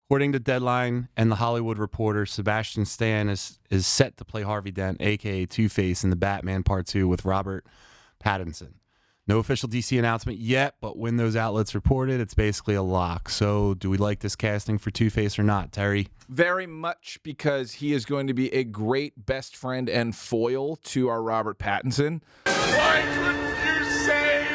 According to Deadline and The Hollywood Reporter, Sebastian Stan is set to play Harvey Dent, a.k.a. Two-Face, in the Batman Part 2 with Robert Pattinson. No official DC announcement yet, but when those outlets report it, it's basically a lock. So do we like this casting for Two-Face or not, Terry? Very much, because he is going to be a great best friend and foil to our Robert Pattinson. Why couldn't you save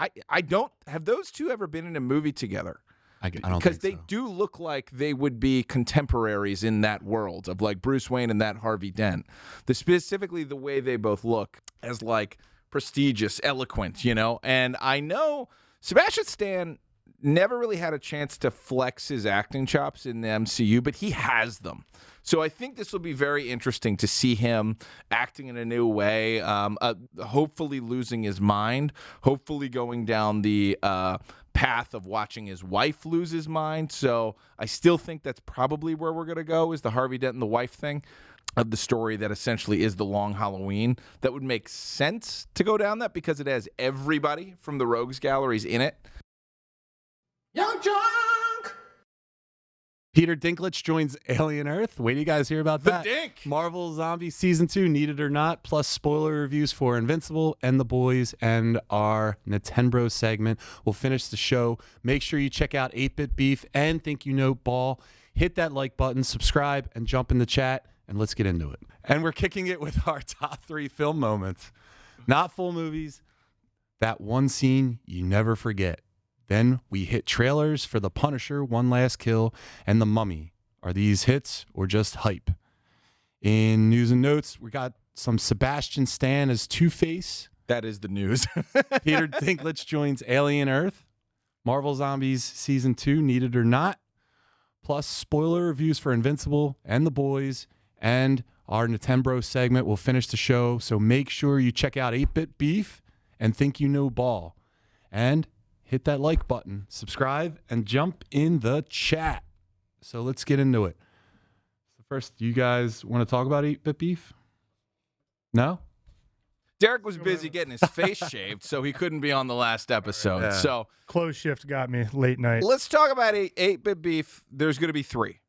me? I don't... Have those two ever been in a movie together? I don't think Because they so. do look like they would be contemporaries in that world of like Bruce Wayne and that Harvey Dent. Specifically the way they both look as like prestigious, eloquent, you know? And I know Sebastian Stan never really had a chance to flex his acting chops in the MCU, but he has them. So I think this will be very interesting to see him acting in a new way, hopefully losing his mind, hopefully going down the path of watching his wife lose his mind. So I still think that's probably where we're going to go, is the Harvey Dent and the wife thing of the story that essentially is the Long Halloween. That would make sense to go down that because it has everybody from the Rogues Galleries in it. Yunkjunk! Peter Dinklage joins Alien Earth. Wait till you guys hear about that. The Dink! Marvel Zombies Season 2, Need It or Not, plus spoiler reviews for Invincible and The Boys and our Nintendo segment. We'll finish the show. Make sure you check out 8-Bit Beef and Think You Know Ball. Hit that like button, subscribe, and jump in the chat, and let's get into it. And we're kicking it with our top 3 film moments. Not full movies. That one scene you never forget. Then we hit trailers for The Punisher, One Last Kill, and The Mummy. Are these hits or just hype? In news and notes, we got some Sebastian Stan as Two-Face. That is the news. Peter Dinklage joins Alien Earth. Marvel Zombies Season 2, Need It or Not. Plus spoiler reviews for Invincible and The Boys. And our Nintendo segment will finish the show. So make sure you check out 8-Bit Beef and Think You Know Ball. And hit that like button, subscribe, and jump in the chat. So let's get into it. So first, do you guys want to talk about 8-Bit Beef? No? Derek was busy getting his face shaved, so he couldn't be on the last episode. Yeah. So Close shift got me late night. let's talk about 8-Bit Beef. There's going to be 3.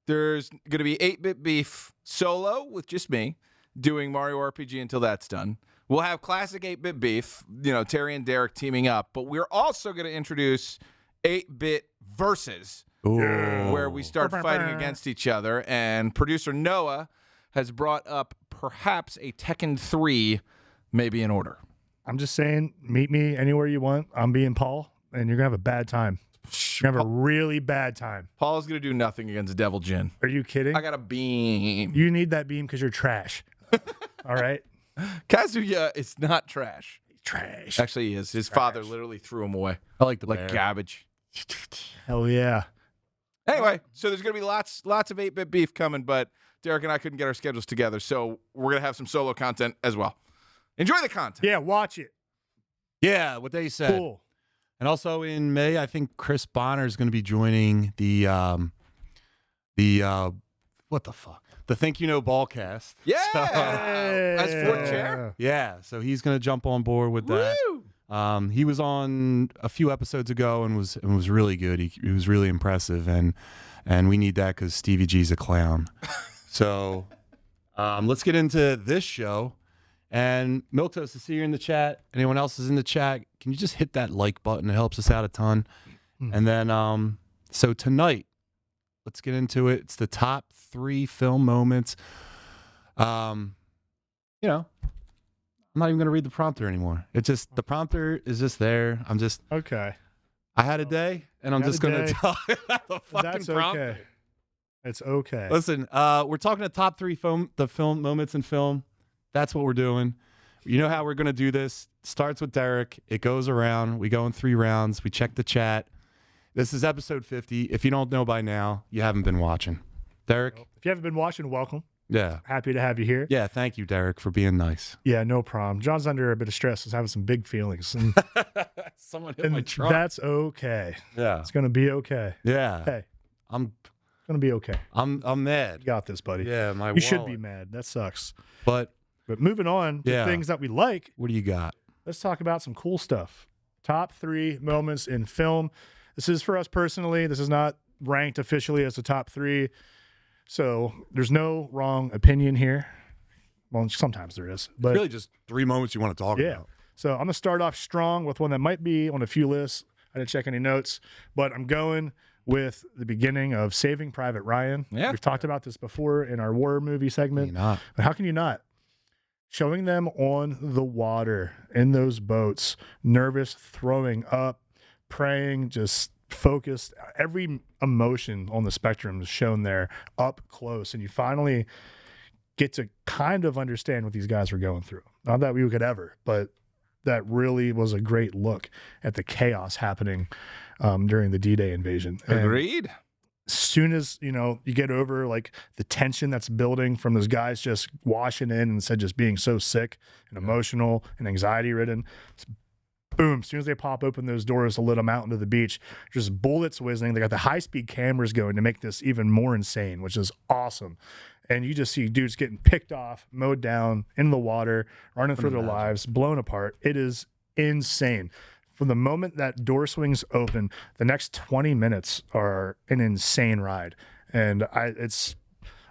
There's going to be 8-Bit Beef solo with just me doing Mario RPG until that's done. We'll have classic 8-Bit Beef, Terry and Derek teaming up, but we're also going to introduce 8-Bit Versus, where we start fighting against each other, and producer Noah has brought up perhaps a Tekken 3 maybe in order. I'm just saying, meet me anywhere you want. I'm being Paul, and you're going to have a bad time. You're going to have a really bad time. Paul's going to do nothing against Devil Jin. Are you kidding? I got a beam. You need that beam because you're trash. All right? Kazuya is not trash. Trash. Actually, he is. His father literally threw him away I like the like bear. garbage. Hell yeah. Anyway, so there's going to be lots of 8-Bit Beef coming, but Derek and I couldn't get our schedules together, so we're going to have some solo content as well. Enjoy the content. Yeah, watch it. Yeah, what they said. Cool. And also in May, I think Chris Bonner is going to be joining the what the fuck? The Think You Know Ballcast. Yeah! So, As fourth chair? yeah, so he's going to jump on board with that. Woo! He was on a few episodes ago and was really good. He was really impressive, and we need that because Stevie G's a clown. So let's get into this show. And Miltos, I see you're in the chat. Anyone else is in the chat? Can you just hit that like button? It helps us out a ton. And then, so tonight, let's get into it. It's the top 3 film moments. I'm not even going to read the prompter anymore. It's just, the prompter is just there. Okay. I had a day, and I'm You had just a going to day. talk about the fucking That's prompter. okay. It's okay. Listen, we're talking the top 3 film moments in film. That's what we're doing. You know how we're going to do this. Starts with Derek. It goes around. We go in 3 rounds. We check the chat. This is episode 50. If you don't know by now, you haven't been watching. Derek? If you haven't been watching, welcome. Yeah. Happy to have you here. Yeah, thank you, Derek, for being nice. Yeah, no problem. John's under a bit of stress. He's having some big feelings. And, Someone hit and my truck. that's okay. Yeah. It's going to be okay. Yeah. Hey, I'm it's going to be okay. I'm mad. You got this, buddy. Yeah, my You should wallet. be mad. That sucks. But But moving on to Yeah. things that we like, what do you got? let's talk about some cool stuff. Top 3 moments in film. This is for us personally. This is not ranked officially as the top 3. So there's no wrong opinion here. Well, sometimes there is, but Really just 3 moments you want to talk yeah. about. So I'm going to start off strong with one that might be on a few lists. I didn't check any notes, but I'm going with the beginning of Saving Private Ryan. Yeah. We've talked about this before in our war movie segment. Not. But how can you not? Showing them on the water in those boats, nervous, throwing up, praying, just focused. Every emotion on the spectrum is shown there up close. And you finally get to kind of understand what these guys were going through. Not that we could ever, but that really was a great look at the chaos happening during the D-Day invasion. And Agreed. as soon as, you get over like the tension that's building from those guys just washing in instead of just being so sick and emotional and anxiety ridden, boom, as soon as they pop open those doors to let them out into the beach, just bullets whizzing. They got the high-speed cameras going to make this even more insane, which is awesome. And you just see dudes getting picked off, mowed down, in the water, running for their lives, blown apart. It is insane. From the moment that door swings open, the next 20 minutes are an insane ride. And it's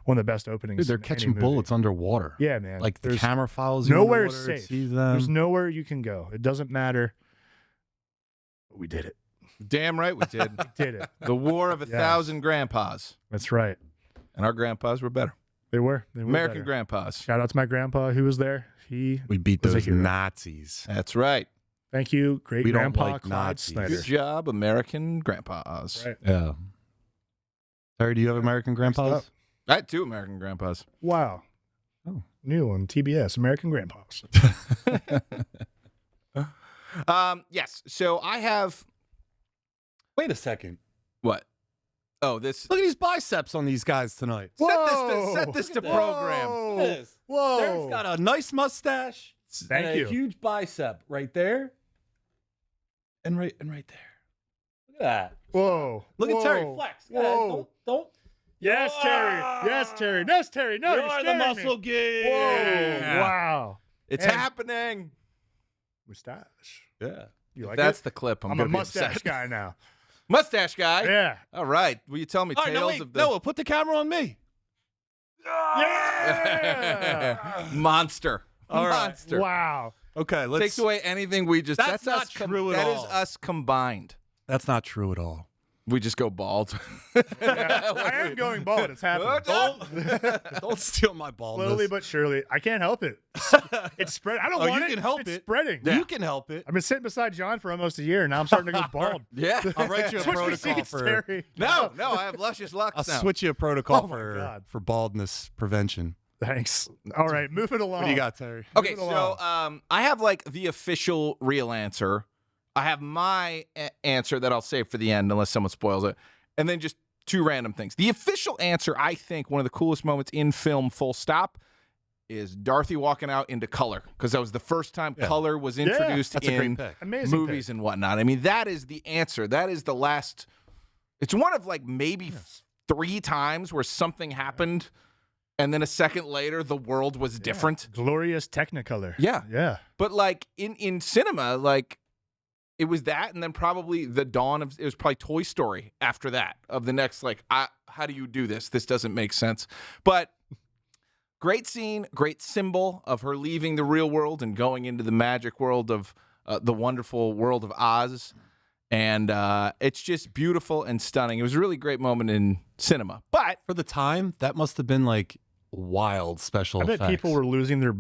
one of the best openings. Dude, they're in any catching movie. bullets underwater. Yeah, man. Like the There's camera follows you nowhere underwater, it safe. sees them. There's nowhere you can go. It doesn't matter. But we did it. Damn right we did. Did it. The war of 1,000 grandpas. That's right. And our grandpas were better. They were. American better. grandpas. Shout out to my grandpa who was there. We beat was a those hero. Nazis. That's right. Thank you, great We don't grandpa like Clyde Nazis. Snyder. Good job, American grandpas. Right. Yeah. Terry, do you have American grandpas? I had 2 American grandpas. Wow. Oh. New on TBS, American Grandpas. Yes. So I have Wait a second. what? Oh, this. Look at these biceps on these guys tonight. Set this to program. Whoa. This. Whoa. Derek's got a nice mustache. Thank and you. A huge bicep right there. And right there. Look at that. Whoa. Look at Terry Whoa. flex. Go ahead. Whoa. Don't. Yes, Terry. Yes, Terry. Yes, Terry. No, you're You're the scaring me. muscle geek. Whoa. Wow. It's And- happening. Mustache. Yeah. You like That's it? the clip. I'm I'm a gonna be mustache upset. guy now. Mustache guy. Yeah. All right. Will you tell me All right, tales no, wait. of the Noah, put the camera on me. Yeah. monster? All right. Monster. Wow. Okay, let's. Takes away anything we just. That's not us true at That all. is us combined. That's not true at all. We just go bald. Yeah. I am going bald. It's happening. Don't steal my baldness. Slowly but surely. I can't help it. It's spread. I don't Oh, want you it. can help it's it. spreading. You can help it. I've been sitting beside John for almost a year, and now I'm starting to go bald. Yeah. I'll write you a Switch me protocol seats, for. Terry. No, I have luscious locks I'll now. switch you a protocol Oh my God. for baldness prevention. Thanks. All right, moving along. What do you got, Terry? Okay, Moving so I have like the official real answer. I have my answer that I'll save for the end unless someone spoils it. And then just 2 random things. The official answer, I think, one of the coolest moments in film, full stop, is Dorothy walking out into color. Because that was the first time color was introduced That's a in great pick. Amazing movies pick. and whatnot. I mean, that is the answer. That is the last. It's one of like maybe 3 times where something happened. And then a second later, the world was different. Glorious Technicolor. Yeah. Yeah. But like in cinema, like it was that, and then probably the dawn of it was probably Toy Story after that of the next like how do you do this? This doesn't make sense. But great scene, great symbol of her leaving the real world and going into the magic world of the wonderful world of Oz. And it's just beautiful and stunning. It was a really great moment in cinema. But For the time, that must have been like wild special I bet effects. people were losing their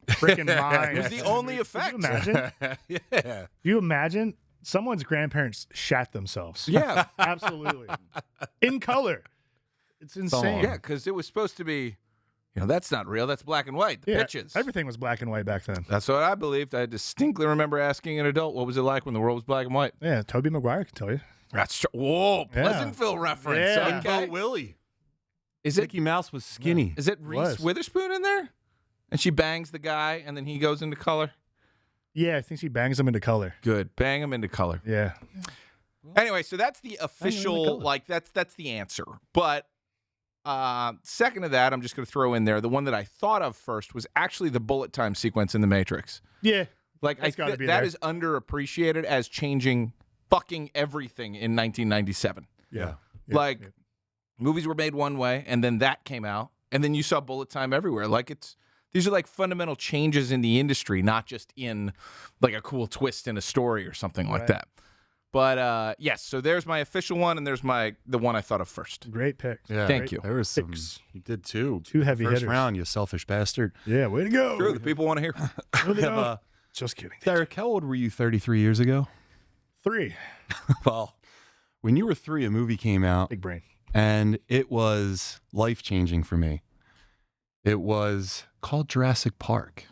freaking minds. it was the only effect. Can you imagine? Yeah. Do you imagine someone's grandparents shat themselves? Yeah. Absolutely. In color. It's insane. Yeah, because it was supposed to be, that's not real. That's black and white. The Yeah, pitches. everything was black and white back then. That's what I believed. I distinctly remember asking an adult, what was it like when the world was black and white? Yeah, Tobey Maguire can tell you. That's true. Whoa, Yeah. Pleasantville reference. Yeah. Okay. Willie. Is it Mickey Mouse was skinny. is it Reese Was. Witherspoon in there? And she bangs the guy, and then he goes into color? Yeah, I think she bangs him into color. Good. Bang him into color. Yeah. Anyway, so that's the official, color. like, that's the answer. But second to that, I'm just going to throw in there, the one that I thought of first was actually the bullet time sequence in The Matrix. Yeah. Like, That's gotta be that there. is underappreciated as changing fucking everything in 1997. Yeah. Like, movies were made one way, and then that came out, and then you saw bullet time everywhere. Like, these are like fundamental changes in the industry, not just in like a cool twist in a story or something like that. But yes, so there's my official one, and there's the one I thought of first. Great pick. Yeah, Thank you. There was some. You did two. Two heavy First hitters. round, you selfish bastard. Yeah, way to go. True, the people want to hear. Just kidding. Derek, how old were you 33 years ago? 3. Well, when you were 3, a movie came out, Big brain. and it was life-changing for me. It was called Jurassic Park.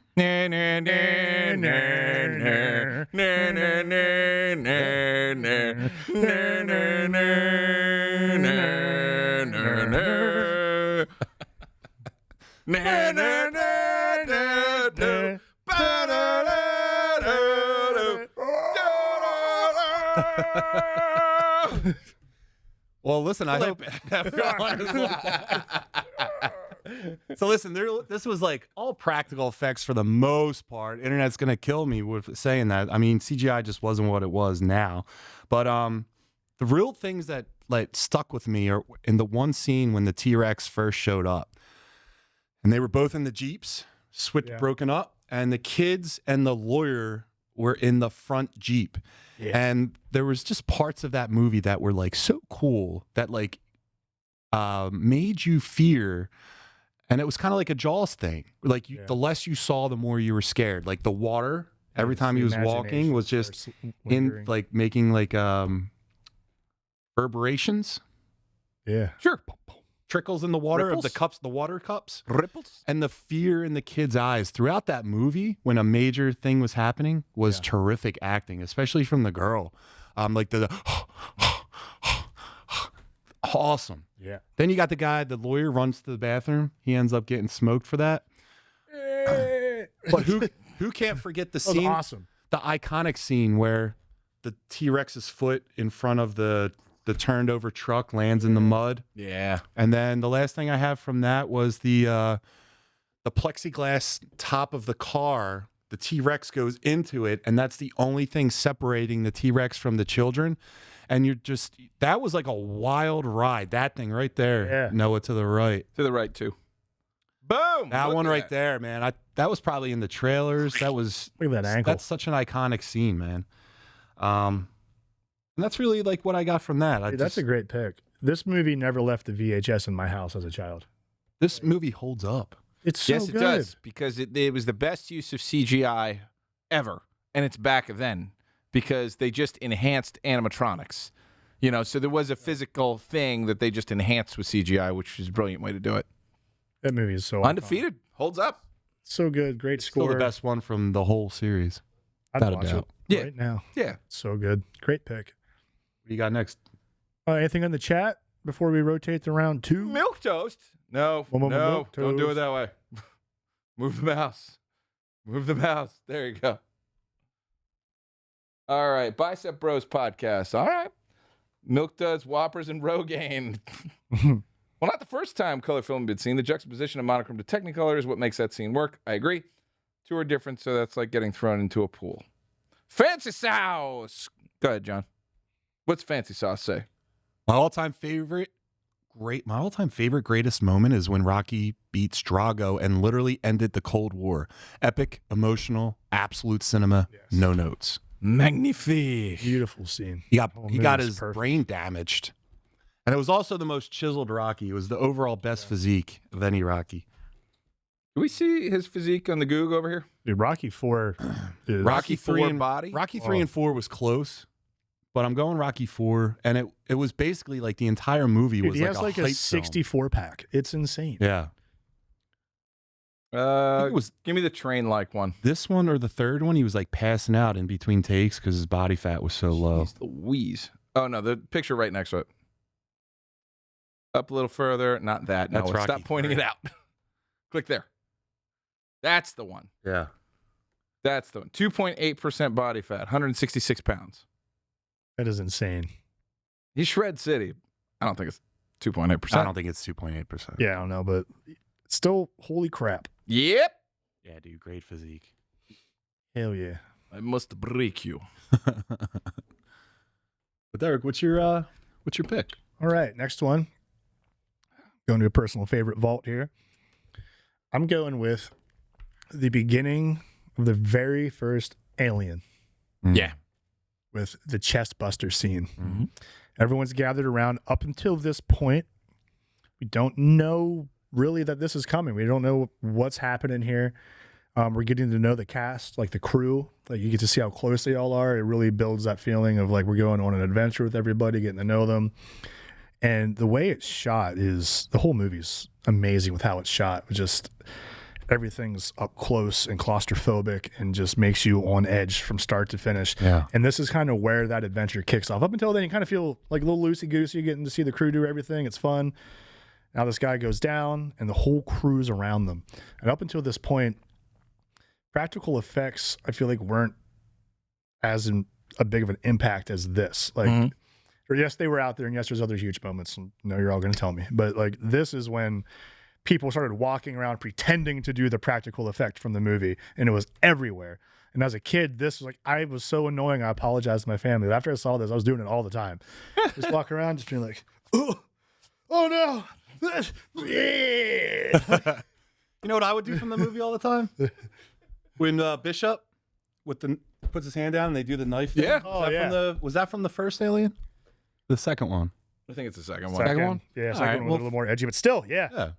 Well, listen, I hope everyone is So listen, this was like all practical effects for the most part. Internet's gonna kill me with saying that. I mean, CGI just wasn't what it was now. But the real things that like stuck with me are in the one scene when the T-Rex first showed up, and they were both in the Jeeps, broken up, and the kids and the lawyer were in the front Jeep. Yeah. And there was just parts of that movie that were like so cool that like made you fear. And it was kind of like a Jaws thing. Like the less you saw, the more you were scared. Like the water, every time he was walking, was just in like making like reverberations. Yeah. Sure. Trickles in the water Ripples? of the cups, the water cups. Ripples. And the fear in the kids' eyes throughout that movie when a major thing was happening was terrific acting, especially from the girl. Like the awesome. Yeah. Then you got the guy, the lawyer runs to the bathroom. He ends up getting smoked for that. But who can't forget the scene? Awesome. The iconic scene where the T-Rex's foot in front of the turned over truck lands in the mud. Yeah. And then the last thing I have from that was the plexiglass top of the car. The T-Rex goes into it, and that's the only thing separating the T-Rex from the children. And that was like a wild ride. That thing right there. Yeah. Noah to the right. To the right, too. Boom. That one right there, man. That was probably in the trailers. That was. Look at that ankle. That's such an iconic scene, man. And that's really like what I got from that. Dude, that's a great pick. This movie never left the VHS in my house as a child. This movie holds up. It's so yes, good. it does, because it was the best use of CGI ever, and it's back then because they just enhanced animatronics. You know, so there was a physical thing that they just enhanced with CGI, which is a brilliant way to do it. That movie is so undefeated. Holds up. So good. Great score. Still the best one from the whole series. I'd watch it right now. Yeah. So good. Great pick. What do you got next? Anything in the chat before we rotate to round 2? Milk toast. No, no, don't do it that way. Move the mouse. Move the mouse. There you go. All right. Bicep Bros podcast. All right. Milk Duds, Whoppers, and Rogaine. Well, not the first time color film had been seen. The juxtaposition of monochrome to Technicolor is what makes that scene work. I agree. 2 are different, so that's like getting thrown into a pool. Fancy sauce. Go ahead, John. What's fancy sauce say? My all-time favorite, greatest moment is when Rocky beats Drago and literally ended the Cold War. Epic, emotional, absolute cinema, no notes. Magnifique. Beautiful scene. He got his brain damaged. And it was also the most chiseled Rocky. It was the overall best physique of any Rocky. Do we see his physique on the Goog over here? Dude, Rocky 4 is... Rocky 3 and body? Rocky 3 and 4 was close. But I'm going Rocky 4, and it was basically like the entire movie was he has like a 64 pack. It's insane. Yeah. Give me the train-like one. This one or the third one, he was like passing out in between takes because his body fat was so low. Jeez Louise. Oh, no, the picture right next to it. Up a little further. Not that. No, That's Rocky stop pointing 3. it out. Click there. That's the one. Yeah. That's the one. 2.8% body fat, 166 pounds. That is insane. He's Shred City. I don't think it's 2.8%. I don't think it's 2.8%. Yeah, I don't know, but still, holy crap. Yep. Yeah, dude, great physique. Hell yeah. I must break you. But Derek, what's your pick? All right, next one. Going to a personal favorite vault here. I'm going with the beginning of the very first Alien Yeah. with the chest buster scene. Mm-hmm. Everyone's gathered around. Up until this point, we don't know really that this is coming. We don't know what's happening here. We're getting to know the cast, like the crew. Like you get to see how close they all are. It really builds that feeling of like we're going on an adventure with everybody, getting to know them. And the way it's shot is, the whole movie's amazing with how it's shot. Just everything's up close and claustrophobic and just makes you on edge from start to finish. Yeah. And this is kind of where that adventure kicks off. Up until then, you kind of feel like a little loosey-goosey, getting to see the crew do everything. It's fun. Now this guy goes down and the whole crew's around them. And up until this point, practical effects, I feel like, weren't as a big of an impact as this. Like, or yes, they were out there, and yes, there's other huge moments. And no, you're all going to tell me. But like, this is when people started walking around pretending to do the practical effect from the movie, and it was everywhere. And as a kid, this was like, I was so annoying. I apologized to my family. But after I saw this, I was doing it all the time. Just walking around, just being like, oh no. You know what I would do from the movie all the time? When Bishop puts his hand down and they do the knife thing. Yeah. Was that from the first Alien? The second one. I think it's the second one. Second one? Yeah, All second right, one was well, a little more edgy, but still, yeah. Yeah.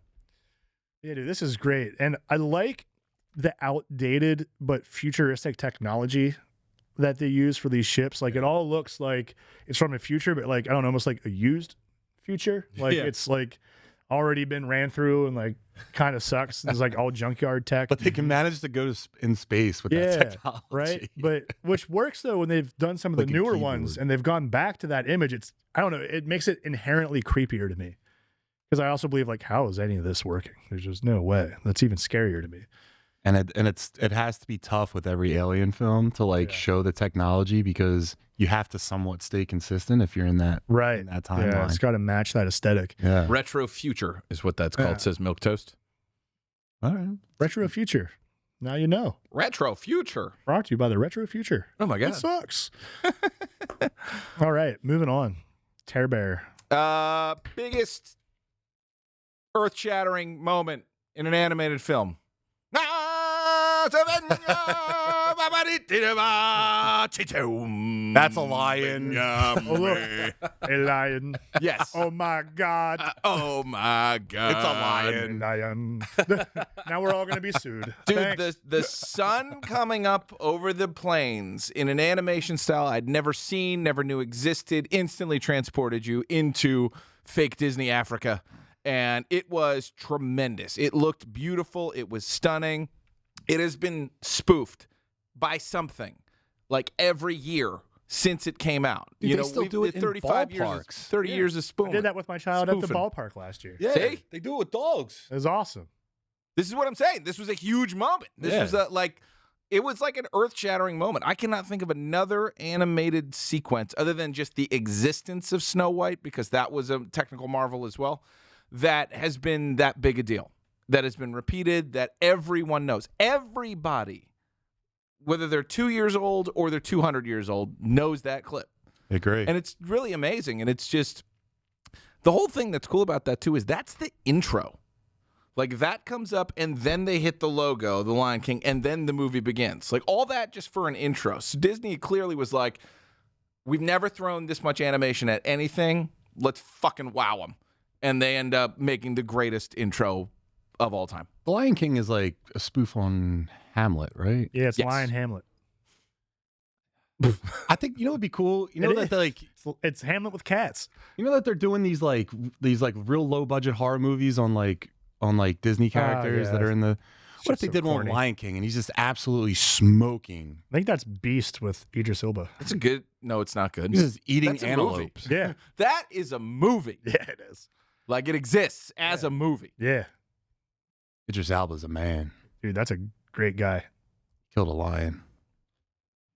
Dude, this is great. And I like the outdated but futuristic technology that they use for these ships. Like, it all looks like it's from the future, but like, I don't know, almost like a used future. Like, it's like already been ran through and like kind of sucks. It's like all junkyard tech. But they can manage to go in space with that technology. Right? But which works though when they've done some of the Like a newer keyboard. ones and they've gone back to that image. It's, I don't know, it makes it inherently creepier to me. Because I also believe, like, how is any of this working? There's just no way. That's even scarier to me. And it has to be tough with every Alien film to like show the technology, because you have to somewhat stay consistent if you're in that in that timeline. Yeah, it's got to match that aesthetic. Yeah. Retro future is what that's called, says Milk Toast. All right. Retro Future. Now you know. Retro future. Brought to you by the Retro Future. Oh my It God. sucks. All right, moving on. Tear Bear. Biggest earth-shattering moment in an animated film. That's a lion. Oh, look. A lion. Yes. Oh my God. Oh my God. It's a A lion. lion. Now we're all going to be sued. Dude, Thanks. the sun coming up over the plains in an animation style I'd never seen, never knew existed, instantly transported you into fake Disney Africa. And it was tremendous. It looked beautiful. It was stunning. It has been spoofed by something like every year since it came out. Dude, you they know, still we've do it did in 35 years, ballparks. 30 years of I spoofing. did that with my child at the Spoofing. ballpark last year. Yeah. See? They do it with dogs. It was awesome. This is what I'm saying. This was a huge moment. This was it was like an earth-shattering moment. I cannot think of another animated sequence other than just the existence of Snow White, because that was a technical marvel as well, that has been that big a deal, that has been repeated, that everyone knows. Everybody, whether they're 2 years old or they're 200 years old, knows that clip. I agree. And it's really amazing. And it's just, the whole thing that's cool about that too is that's the intro. Like, that comes up and then they hit the logo, The Lion King, and then the movie begins. Like, all that just for an intro. So Disney clearly was like, we've never thrown this much animation at anything. Let's fucking wow them. And they end up making the greatest intro of all time. The Lion King is like a spoof on Hamlet, right? Yeah, it's Yes. Lion Hamlet. I think, you know, it'd be cool. You know It that is. they're like, It's Hamlet with cats. you know that they're doing these real low budget horror movies on Disney characters that yeah. are in the. What if they so did one corny. with Lion King and he's just absolutely smoking? I think that's Beast with Idris Elba. It's a good, no, it's not good. He's just eating That's a movie. antelopes. Yeah. That is a movie. Yeah, it is. Like, it exists as a movie. Yeah. Idris Elba's a man. Dude, that's a great guy. Killed a lion.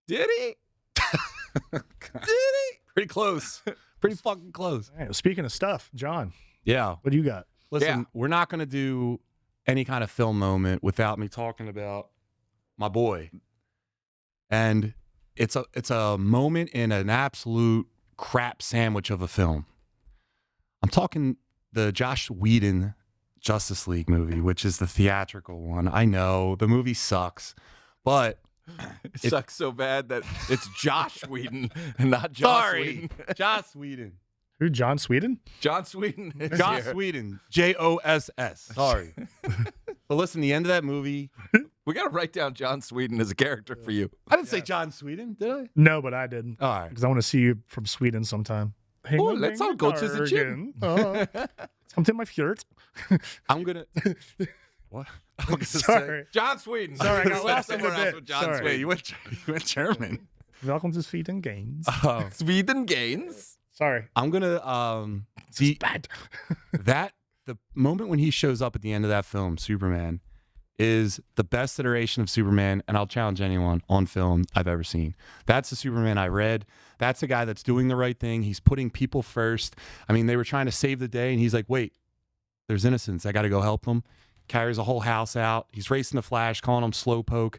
Did he? Did he? Pretty close. Pretty fucking close. All right, well, speaking of stuff, John, Yeah. what do you got? Listen, Yeah. we're not going to do any kind of film moment without me talking about my boy. And it's a moment in an absolute crap sandwich of a film. I'm talking the Josh Whedon Justice League movie, which is the theatrical one. I know the movie sucks, but It sucks so bad that it's Josh Whedon and not Joss Whedon. Joss Whedon. Who? John Sweden? John Sweden. is Joss here. Whedon. Joss. Sorry. But listen, the end of that movie. We got to write down John Sweden as a character for you. I didn't say John Sweden, did I? No, but I did. All right. Because I want to see you from Sweden sometime. Oh, let's all go to the gym. Come to my fjord. I'm gonna. What? I'm gonna Sorry. John Sweden. Sorry, I got lost in the Somewhere else bit. with John Sorry. Sweden. Wait, you went German. Welcome to Sweden Games. Sweden gains. Sorry. I'm gonna Bad. the moment when he shows up at the end of that film, Superman, is the best iteration of Superman, and I'll challenge anyone on film I've ever seen. That's the Superman I read. That's the guy that's doing the right thing. He's putting people first. I mean, they were trying to save the day, and he's like, wait, there's innocents. I got to go help them. Carries a whole house out. He's racing the Flash, calling him Slowpoke.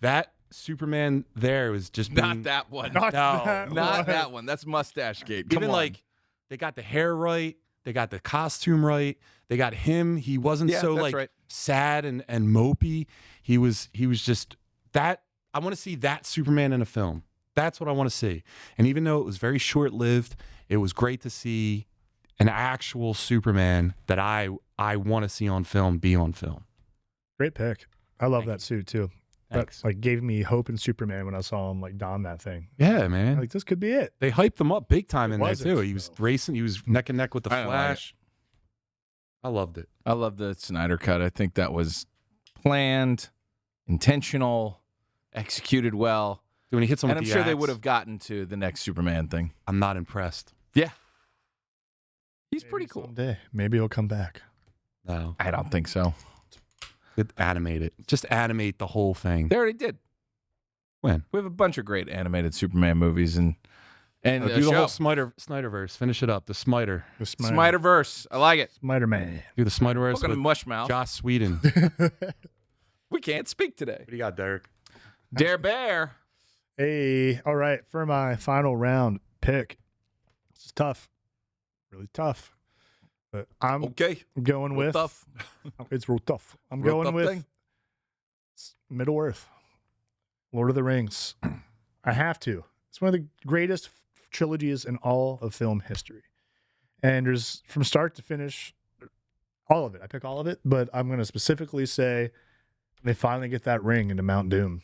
That Superman there was just being, Not that one. Not No, that Not one. that one. That's Mustache Gate. Come even on. like they got the hair right, they got the costume right, they got him. He wasn't Yeah, so that's like right. sad and mopey. He was just that. I want to see that Superman in a film. That's what I want to see. And even though it was very short lived, it was great to see an actual Superman that I want to see on film be on film. Great pick. I love Thank that suit too. Thanks. That like gave me hope in Superman when I saw him like don that thing. Yeah, man. Like this could be it. They hyped him up big time in there wasn't, too. He was though. racing. He was neck and neck with the I don't like Flash. I loved it. I love the Snyder Cut. I think that was planned, intentional, executed well. When he hits him And with I'm the sure they axe, would have gotten to the next Superman thing. I'm not impressed. Yeah. He's Maybe pretty cool. Someday. Maybe he'll come back. No. I don't think so. Animate it. Just animate the whole thing. They already did. When? We have a bunch of great animated Superman movies and Do a the whole show. Snyderverse. Finish it up. The Smiter. The Snyderverse. I like it. Spider-Man. Do the Snyderverse Welcome to with Mushmouth. Joss Whedon. What We can't speak today. do you got, Derek? Dare Bear. Hey, all right. For my final round pick, this is tough. Really tough. But I'm Okay. going Real with tough. It's real tough. I'm Real going tough with thing. Middle Earth, Lord of the Rings. I have to. It's one of the greatest trilogies in all of film history. And there's from start to finish, all of it. I pick all of it, but I'm going to specifically say they finally get that ring into Mount Doom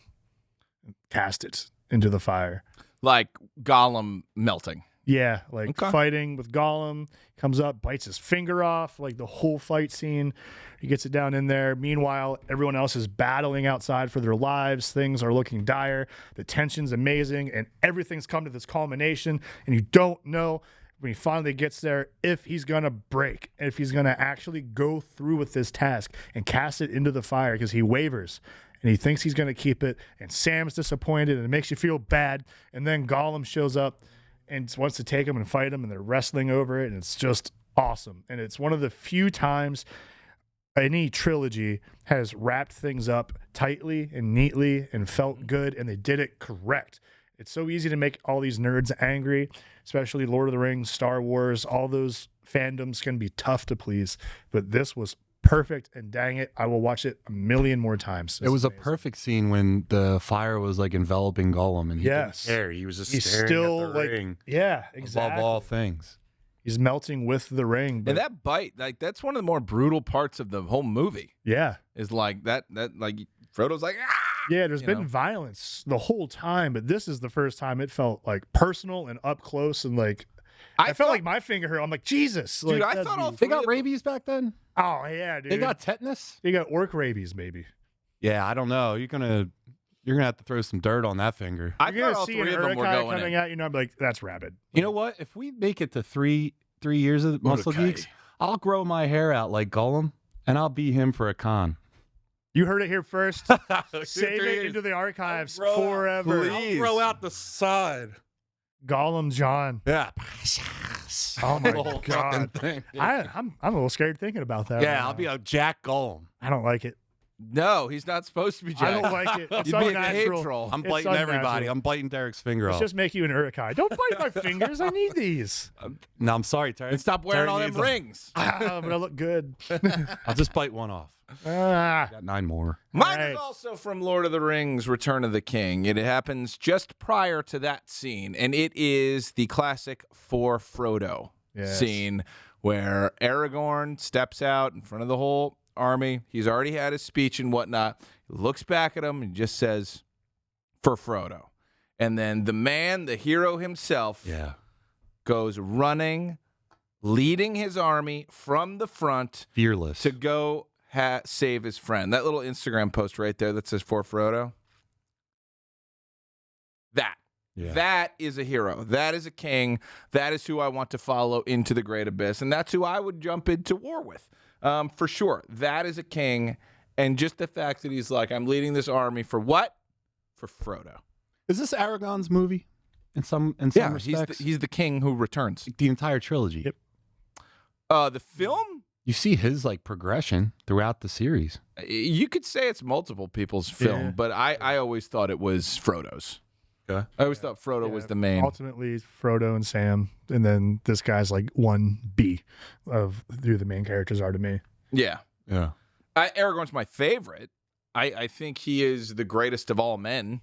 and cast it into the fire. Like Gollum melting. Yeah, like Okay. fighting with Gollum, comes up, bites his finger off, like the whole fight scene. He gets it down in there. Meanwhile, everyone else is battling outside for their lives. Things are looking dire. The tension's amazing, and everything's come to this culmination, and you don't know when he finally gets there if he's going to break, if he's going to actually go through with this task and cast it into the fire because he wavers. And he thinks he's going to keep it, and Sam's disappointed, and it makes you feel bad. And then Gollum shows up and wants to take him and fight him, and they're wrestling over it, and it's just awesome. And it's one of the few times any trilogy has wrapped things up tightly and neatly and felt good, and they did it correct. It's so easy to make all these nerds angry, especially Lord of the Rings, Star Wars, all those fandoms can be tough to please, but this was perfect, and dang it, I will watch it a million more times. It was a amazing. perfect scene when the fire was like enveloping Gollum, and he Yes. didn't care. He was just He's staring still at the like, ring yeah, exactly. above all things. He's melting with the ring. But And that bite, like that's one of the more brutal parts of the whole movie. yeah. Is like that like Frodo's like, ah! Yeah, there's You been know? violence the whole time, but this is the first time it felt like personal and up close, and like I felt thought- like my finger hurt. I'm like, Jesus. Dude, like, I that'd thought be- all They three got of them- rabies back then? Oh yeah, dude. They got tetanus? They got orc rabies, maybe. Yeah, I don't know. You're gonna have to throw some dirt on that finger. I You're thought gonna all see three an of them were Uruk-hai going coming in. out, you know, I'm like, that's rabid. You know what? If we make it to three years of Muscle Mordecai. Geeks, I'll grow my hair out like Gollum, and I'll be him for a con. You heard it here first. Save it into the archives I'll grow out, forever. please. I'll grow out the side. Gollum John. Yeah. Oh my The whole fucking God. thing. I'm a little scared thinking about that. Yeah, right I'll now. be a Jack Gollum. I don't like it. No, he's not supposed to be I Jay. don't like it. It's You'd be a cave unnatural. troll. I'm It's biting everybody. unnatural. I'm biting Derek's finger Let's off. just make you an Urukai. Don't bite my fingers. I need these. No, I'm sorry, Terry. And stop wearing Terry all them needs them. rings. But I look good. I'll just bite one off. Got 9 more. Mine Right. is also from Lord of the Rings, Return of the King. It happens just prior to that scene, and it is the classic For Frodo Yes. scene where Aragorn steps out in front of the whole army. He's already had his speech and whatnot. He looks back at him and just says, For Frodo. And then the man, the hero himself, Yeah. goes running, leading his army from the front Fearless. to go save his friend. That little Instagram post right there that says For Frodo. Yeah. That is a hero. That is a king. That is who I want to follow into the great abyss. And that's who I would jump into war with. For sure. That is a king. And just the fact that he's like, I'm leading this army for what? For Frodo. Is this Aragon's movie? In some Yeah, respects? he's the king who returns. the entire trilogy. Yep. The film? You see his like progression throughout the series. You could say it's multiple people's film, Yeah. but I always thought it was Frodo's. Okay. I always thought Frodo was the main. Ultimately, Frodo and Sam, and then this guy's like 1B of who the main characters are to me. Yeah. Yeah. Aragorn's my favorite. I think he is the greatest of all men,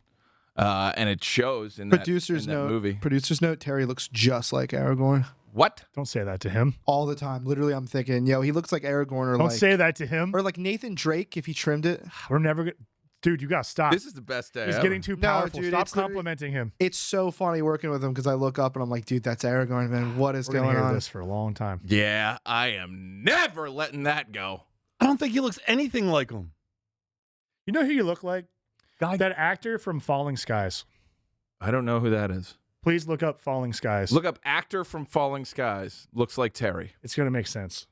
and it shows in Producer's that note. movie. Producer's note. Terry looks just like Aragorn What? Don't say that to him. all the time. Literally, I'm thinking, yo, he looks like Aragorn, or Don't like, say that to him. or like Nathan Drake if he trimmed it. We're never going to. Dude, you got to stop. This is the best day He's ever. getting too No, powerful. dude, Stop it's literally- complimenting him. It's so funny working with him because I look up and I'm like, dude, that's Aragorn, man. What is We're going going to hear on? this for a long time. Yeah, I am never letting that go. I don't think he looks anything like him. You know who you look like? Guy. That actor from Falling Skies. I don't know who that is. Please look up Falling Skies. Look up actor from Falling Skies. Looks like Terry. It's going to make sense.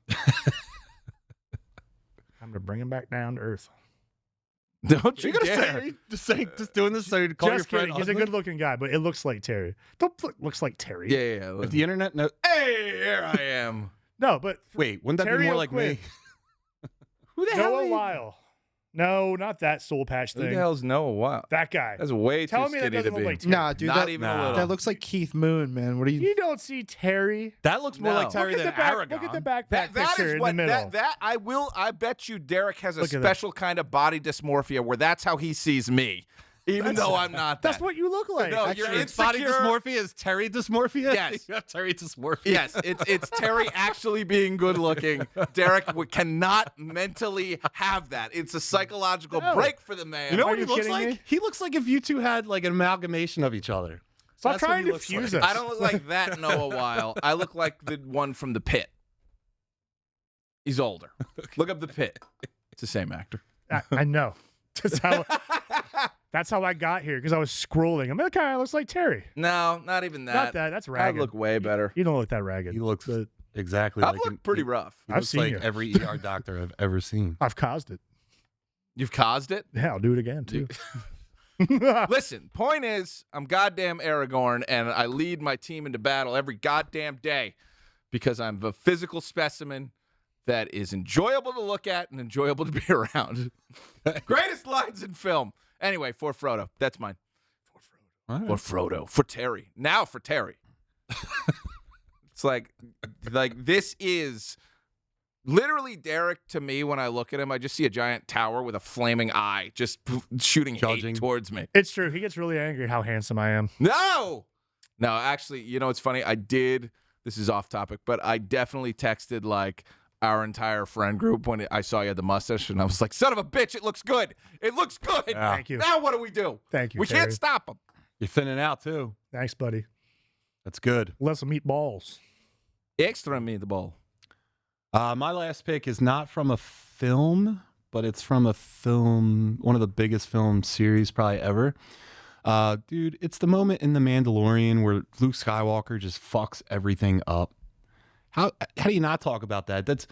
I'm going to bring him back down to earth. Don't you You're gonna dare. say just doing this so you call Just your kidding. friend He's a ugly? good-looking guy, but it looks like Terry. Don't put looks like Terry. Yeah. If the internet knows, Hey, here I am. No, but wait, wouldn't that Terry be more like O'Quinn. me? Who the hell? Noah Are you? Weil. No, not that soul patch Who the thing. hell's Noah Wow? That guy. That's way Tell too me that skinny to doesn't look be. like Terry. Nah, dude, Not that, even a Nah. little. that looks like Keith Moon, man. What are you? You don't see Terry. That looks more No. like Terry Look than at the back. Aragon. Look at the backpack That picture is in what the middle. that I bet you Derek has a Look at special kind of body dysmorphia where that's how he sees me, even though I'm not that. That's what you look like. No, Actually, you're it's body insecure. dysmorphia is Terry dysmorphia. Yes. You have Terry dysmorphia. Yes, it's Terry actually being good looking. Derek cannot mentally have that. It's a psychological No. break for the man. You know Are what he you looks kidding like? me? He looks like if you two had like an amalgamation of each other. Stop That's what trying he to looks fuse like. us. I don't look like that Noah Weil. I look like the one from The Pit. He's older. Look up The Pit. It's the same actor. I know. That's how I got here because I was scrolling. I'm like, okay, looks like Terry. No, not even that. Not that. That's I ragged. look way better. You don't look that ragged. He looks But exactly I've like looked pretty rough. He I've looks seen like you. every ER doctor I've ever seen. I've caused it. You've caused it? Yeah, I'll do it again too. Listen, point is, I'm goddamn Aragorn, and I lead my team into battle every goddamn day because I'm a physical specimen that is enjoyable to look at and enjoyable to be around. Greatest lines in film. Anyway, for Frodo. That's mine. All right. For Frodo. For Terry. Now for Terry. It's like this is literally Derek to me. When I look at him, I just see a giant tower with a flaming eye just shooting Judging. hate towards me. It's true. He gets really angry how handsome I am. No, actually, you know, it's funny. I did. This is off topic, but I definitely texted like our entire friend group when I saw you had the mustache, and I was like, "Son of a bitch, it looks good. It looks good." Yeah. Thank you. Now what do we do? Thank you. We Terry. can't stop him. You're thinning out too. Thanks, buddy. That's good. Let's eat balls. Extra me the ball. My last pick is not from a film, but it's from a film, one of the biggest film series probably ever. Dude, it's the moment in The Mandalorian where Luke Skywalker just fucks everything up. How do you not talk about that? That's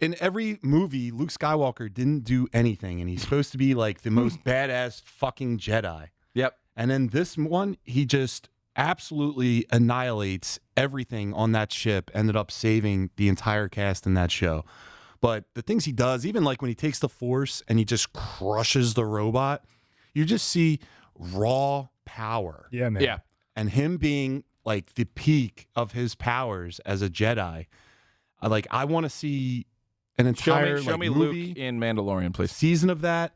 in every movie, Luke Skywalker didn't do anything, and he's supposed to be like the most badass fucking Jedi. Yep. And then this one, he just absolutely annihilates everything on that ship, ended up saving the entire cast in that show. But the things he does, even like when he takes the Force and he just crushes the robot, you just see raw power. Yeah, man. Yeah. And him being like the peak of his powers as a Jedi. I want to see an entire Show me movie, Luke in Mandalorian, please. season of that.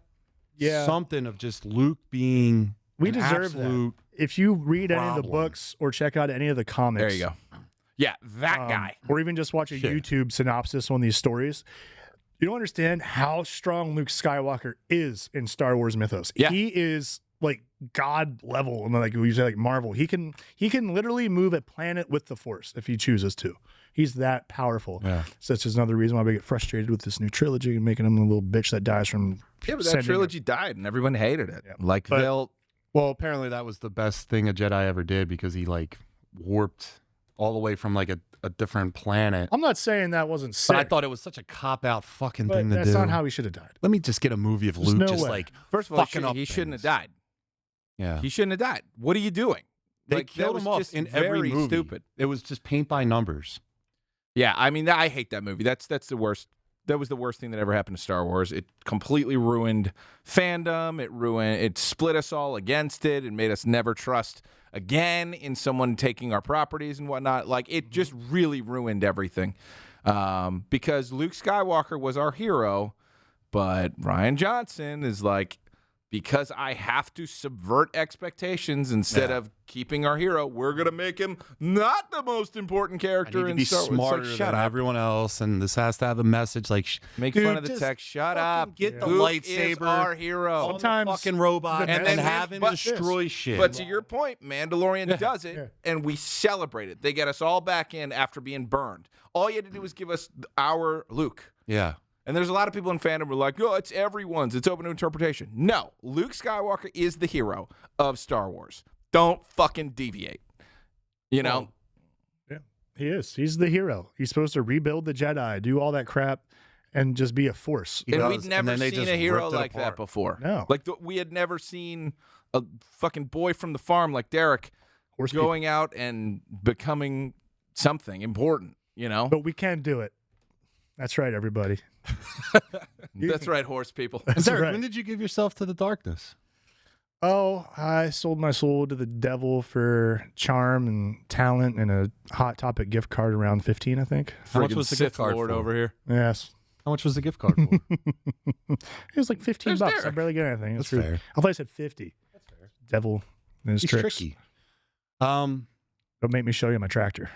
Yeah. Something of just Luke being We an deserve that. absolute If you read any of the problem. books or check out any of the comics, There you go. Yeah, that guy. or even just watch a Shit. YouTube synopsis on these stories, you don't understand how strong Luke Skywalker is in Star Wars mythos. Yeah. He is like God level, and like we say, like Marvel. He can literally move a planet with the Force if he chooses to. He's that powerful. Yeah. So that's just another reason why we get frustrated with this new trilogy and making him a little bitch that dies from. Yeah, but that sending- trilogy died and everyone hated it. Yeah. Like But- they'll Well, apparently that was the best thing a Jedi ever did because he like warped all the way from like a different planet. I'm not saying that wasn't sick, But I thought it was such a cop out fucking but thing to that's do. not how he should have died. Let me just get a movie of There's Luke no just way. like first of all, fucking up he shouldn't have things. died. Yeah. He shouldn't have died. What are you doing? They Like, that killed was him off just in very every movie. stupid. It was just paint by numbers. Yeah, I mean, I hate that movie. That's the worst. That was the worst thing that ever happened to Star Wars. It completely ruined fandom. It split us all against it. It made us never trust again in someone taking our properties and whatnot. Like, it just really ruined everything. Because Luke Skywalker was our hero, but Ryan Johnson is like, because I have to subvert expectations instead of keeping our hero, we're gonna make him not the most important I character need to in be Star Wars. It's smarter like, shut than up. everyone else, and this has to have a message. Like, Make dude, fun of the just text. Shut fucking up. Get the Luke lightsaber is our hero. on the Sometimes fucking robot, the and message- then have him but- destroy shit. But to your point, Mandalorian does it, yeah. and we celebrate it. They get us all back in after being burned. All you had to do was give us our Luke. yeah. And there's a lot of people in fandom who are like, oh, it's everyone's. It's open to interpretation. No, Luke Skywalker is the hero of Star Wars. Don't fucking deviate. You know? Yeah, he is. He's the hero. He's supposed to rebuild the Jedi, do all that crap, and just be a force. He And does, we'd and never then they seen just a hero ripped it like that apart. before. No. Like, we had never seen a fucking boy from the farm like Derek Horse people. going out and becoming something important, you know? But we can do it. That's right, everybody. That's right, horse people. That's Derek, right. when did you give yourself to the darkness? Oh, I sold my soul to the devil for charm and talent and a Hot Topic gift card around 15, I think. How much Friggin' was the Sith gift card Lord for? over here? Yes. How much was the gift card for? It was like 15 There's bucks. I Derek. barely get anything. That's It's fair. I thought I said 50. That's fair. Devil and his He's tricks. tricky. Don't make me show you my tractor.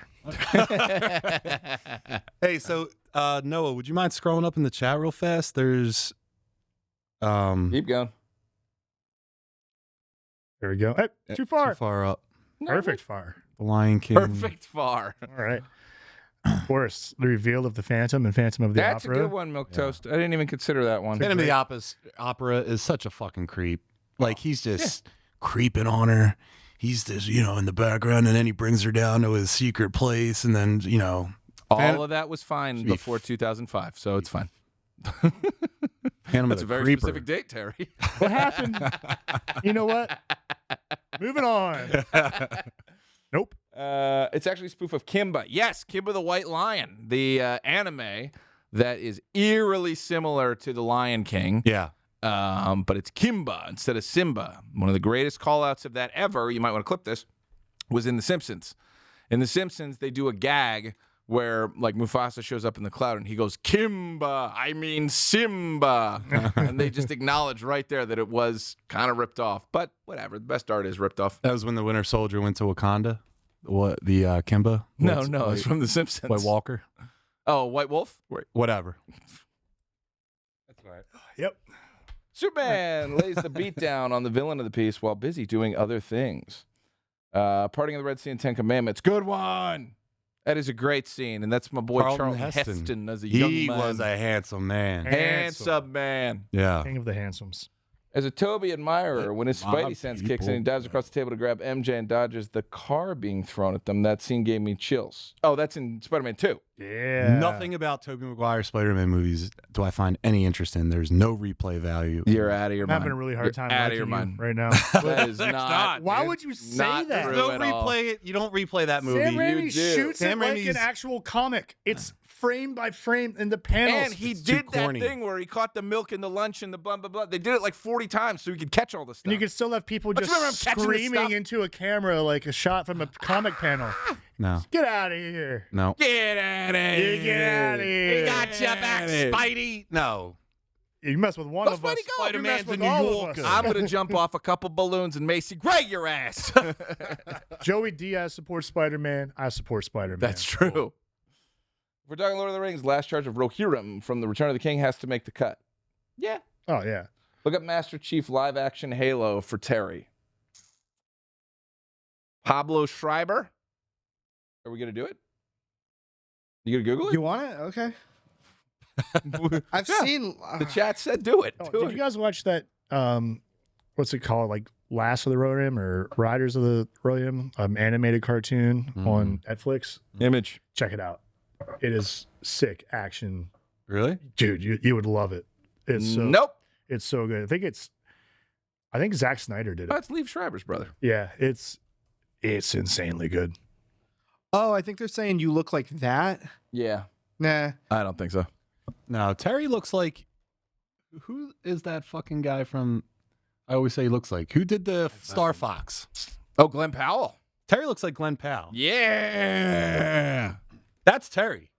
Hey, so Noah, would you mind scrolling up in the chat real fast? There's Keep going. There we go. Hey, too far. Too far up. Perfect far. The Lion King. Perfect far. All right. Of course, the reveal of the Phantom and Phantom of the That's Opera. a good one, Milk Toast. I didn't even consider that one. Phantom of the Opera is such a fucking creep. Like he's just creeping on her. He's just, in the background, and then he brings her down to his secret place, and then, All of that was fine Should be before 2005, so it's fine. Phantom That's a of the very Creeper. specific date, Terry. What happened? You know what? Moving on. Nope. It's actually a spoof of Kimba. Yes, Kimba the White Lion, the anime that is eerily similar to The Lion King. Yeah. But it's Kimba instead of Simba. One of the greatest call-outs of that ever, you might want to clip this, was in The Simpsons. In The Simpsons, they do a gag where, like, Mufasa shows up in the cloud and he goes, Kimba, I mean Simba. And they just acknowledge right there that it was kind of ripped off. But whatever, the best art is ripped off. That was when the Winter Soldier went to Wakanda. What, the Kimba? No, What's- it's from The Simpsons. White Walker? Oh, White Wolf? Whatever. That's right. Yep. Superman lays the beat down on the villain of the piece while busy doing other things. Parting of the Red Sea and Ten Commandments. Good one. That is a great scene, and that's my boy Charlton Charlton Heston as a He young man. was a handsome man. handsome man. Yeah. King of the Handsomes. As a Toby admirer, when his My Spidey sense kicks in, he people. dives across the table to grab MJ and dodges the car being thrown at them. That scene gave me chills. Oh, that's in Spider-Man 2. Yeah. Nothing about Tobey Maguire Spider-Man movies do I find any interest in. There's no replay value. You're out of your I'm mind. having a really hard time Out of liking your you mind. right now. That is not. Why dude. would you say Not that? true No at all. replay it. You don't replay that movie. Sam Raimi You do. shoots Sam it like Raimi's- an actual comic. It's frame by frame in the panels. And he It's too did that corny. thing where he caught the milk in the lunch and the blah, blah, blah. They did it like 40 times so he could catch all the stuff. And you can still have people Don't just you remember him catching the screaming stuff? into a camera like a shot from a comic panel. No. Get out of here. No. Get out of here. Get out of here. We got you back, Spidey. No. You mess with one Let of us. Spidey go. You mess Spider-Man's with a New all of Yorker. us. I'm going to jump off a couple balloons and Macy Gray your ass. Joey Diaz supports Spider-Man. I support Spider-Man. That's true. If we're talking Lord of the Rings, last charge of Rohirrim from The Return of the King has to make the cut. Yeah. Oh, yeah. Look up Master Chief live action Halo for Terry. Pablo Schreiber. Are we going to do it? You going to Google it? You want it? Okay. I've seen. The chat said do it. Oh, Do did it. you guys watch that, what's it called? Like Last of the Rohirrim or Riders of the Rohirrim, animated cartoon on Netflix? Image. Check it out. It is sick action. Really? Dude, you would love it. It's so, Nope. It's so good. I think Zack Snyder did it. That's Liev Schreiber's brother. Yeah, it's insanely good. Oh, I think they're saying you look like that. Yeah. Nah. I don't think so. No, Terry looks like. Who is that fucking guy from? I always say he looks like. Who did the Star Fox? Oh, Glenn Powell. Terry looks like Glenn Powell. Yeah. That's Terry.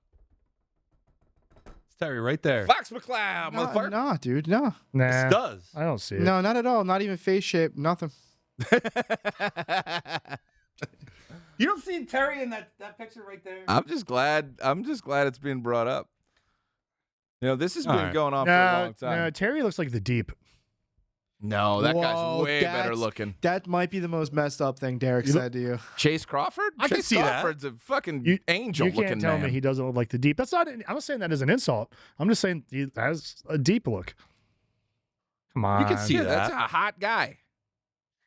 It's Terry right there. Fox McCloud, No, motherfucker. nah, dude. No. Nah, This does. I don't see it. No, not at all. Not even face shape. Nothing. You don't see Terry in that picture right there? I'm just glad it's being brought up. You know, this has been All right. going on for a long No, time. Terry looks like the Deep. No, that Whoa, guy's way better that's- looking. That might be the most messed up thing Derek said to you. Chase Crawford? I can Chase see that. Crawford's a fucking You angel can't looking tell man. me he doesn't look like the Deep. That's not. I'm not saying that as an insult. I'm just saying he has a deep look. Come on. You can see Yeah, that. that's a hot guy.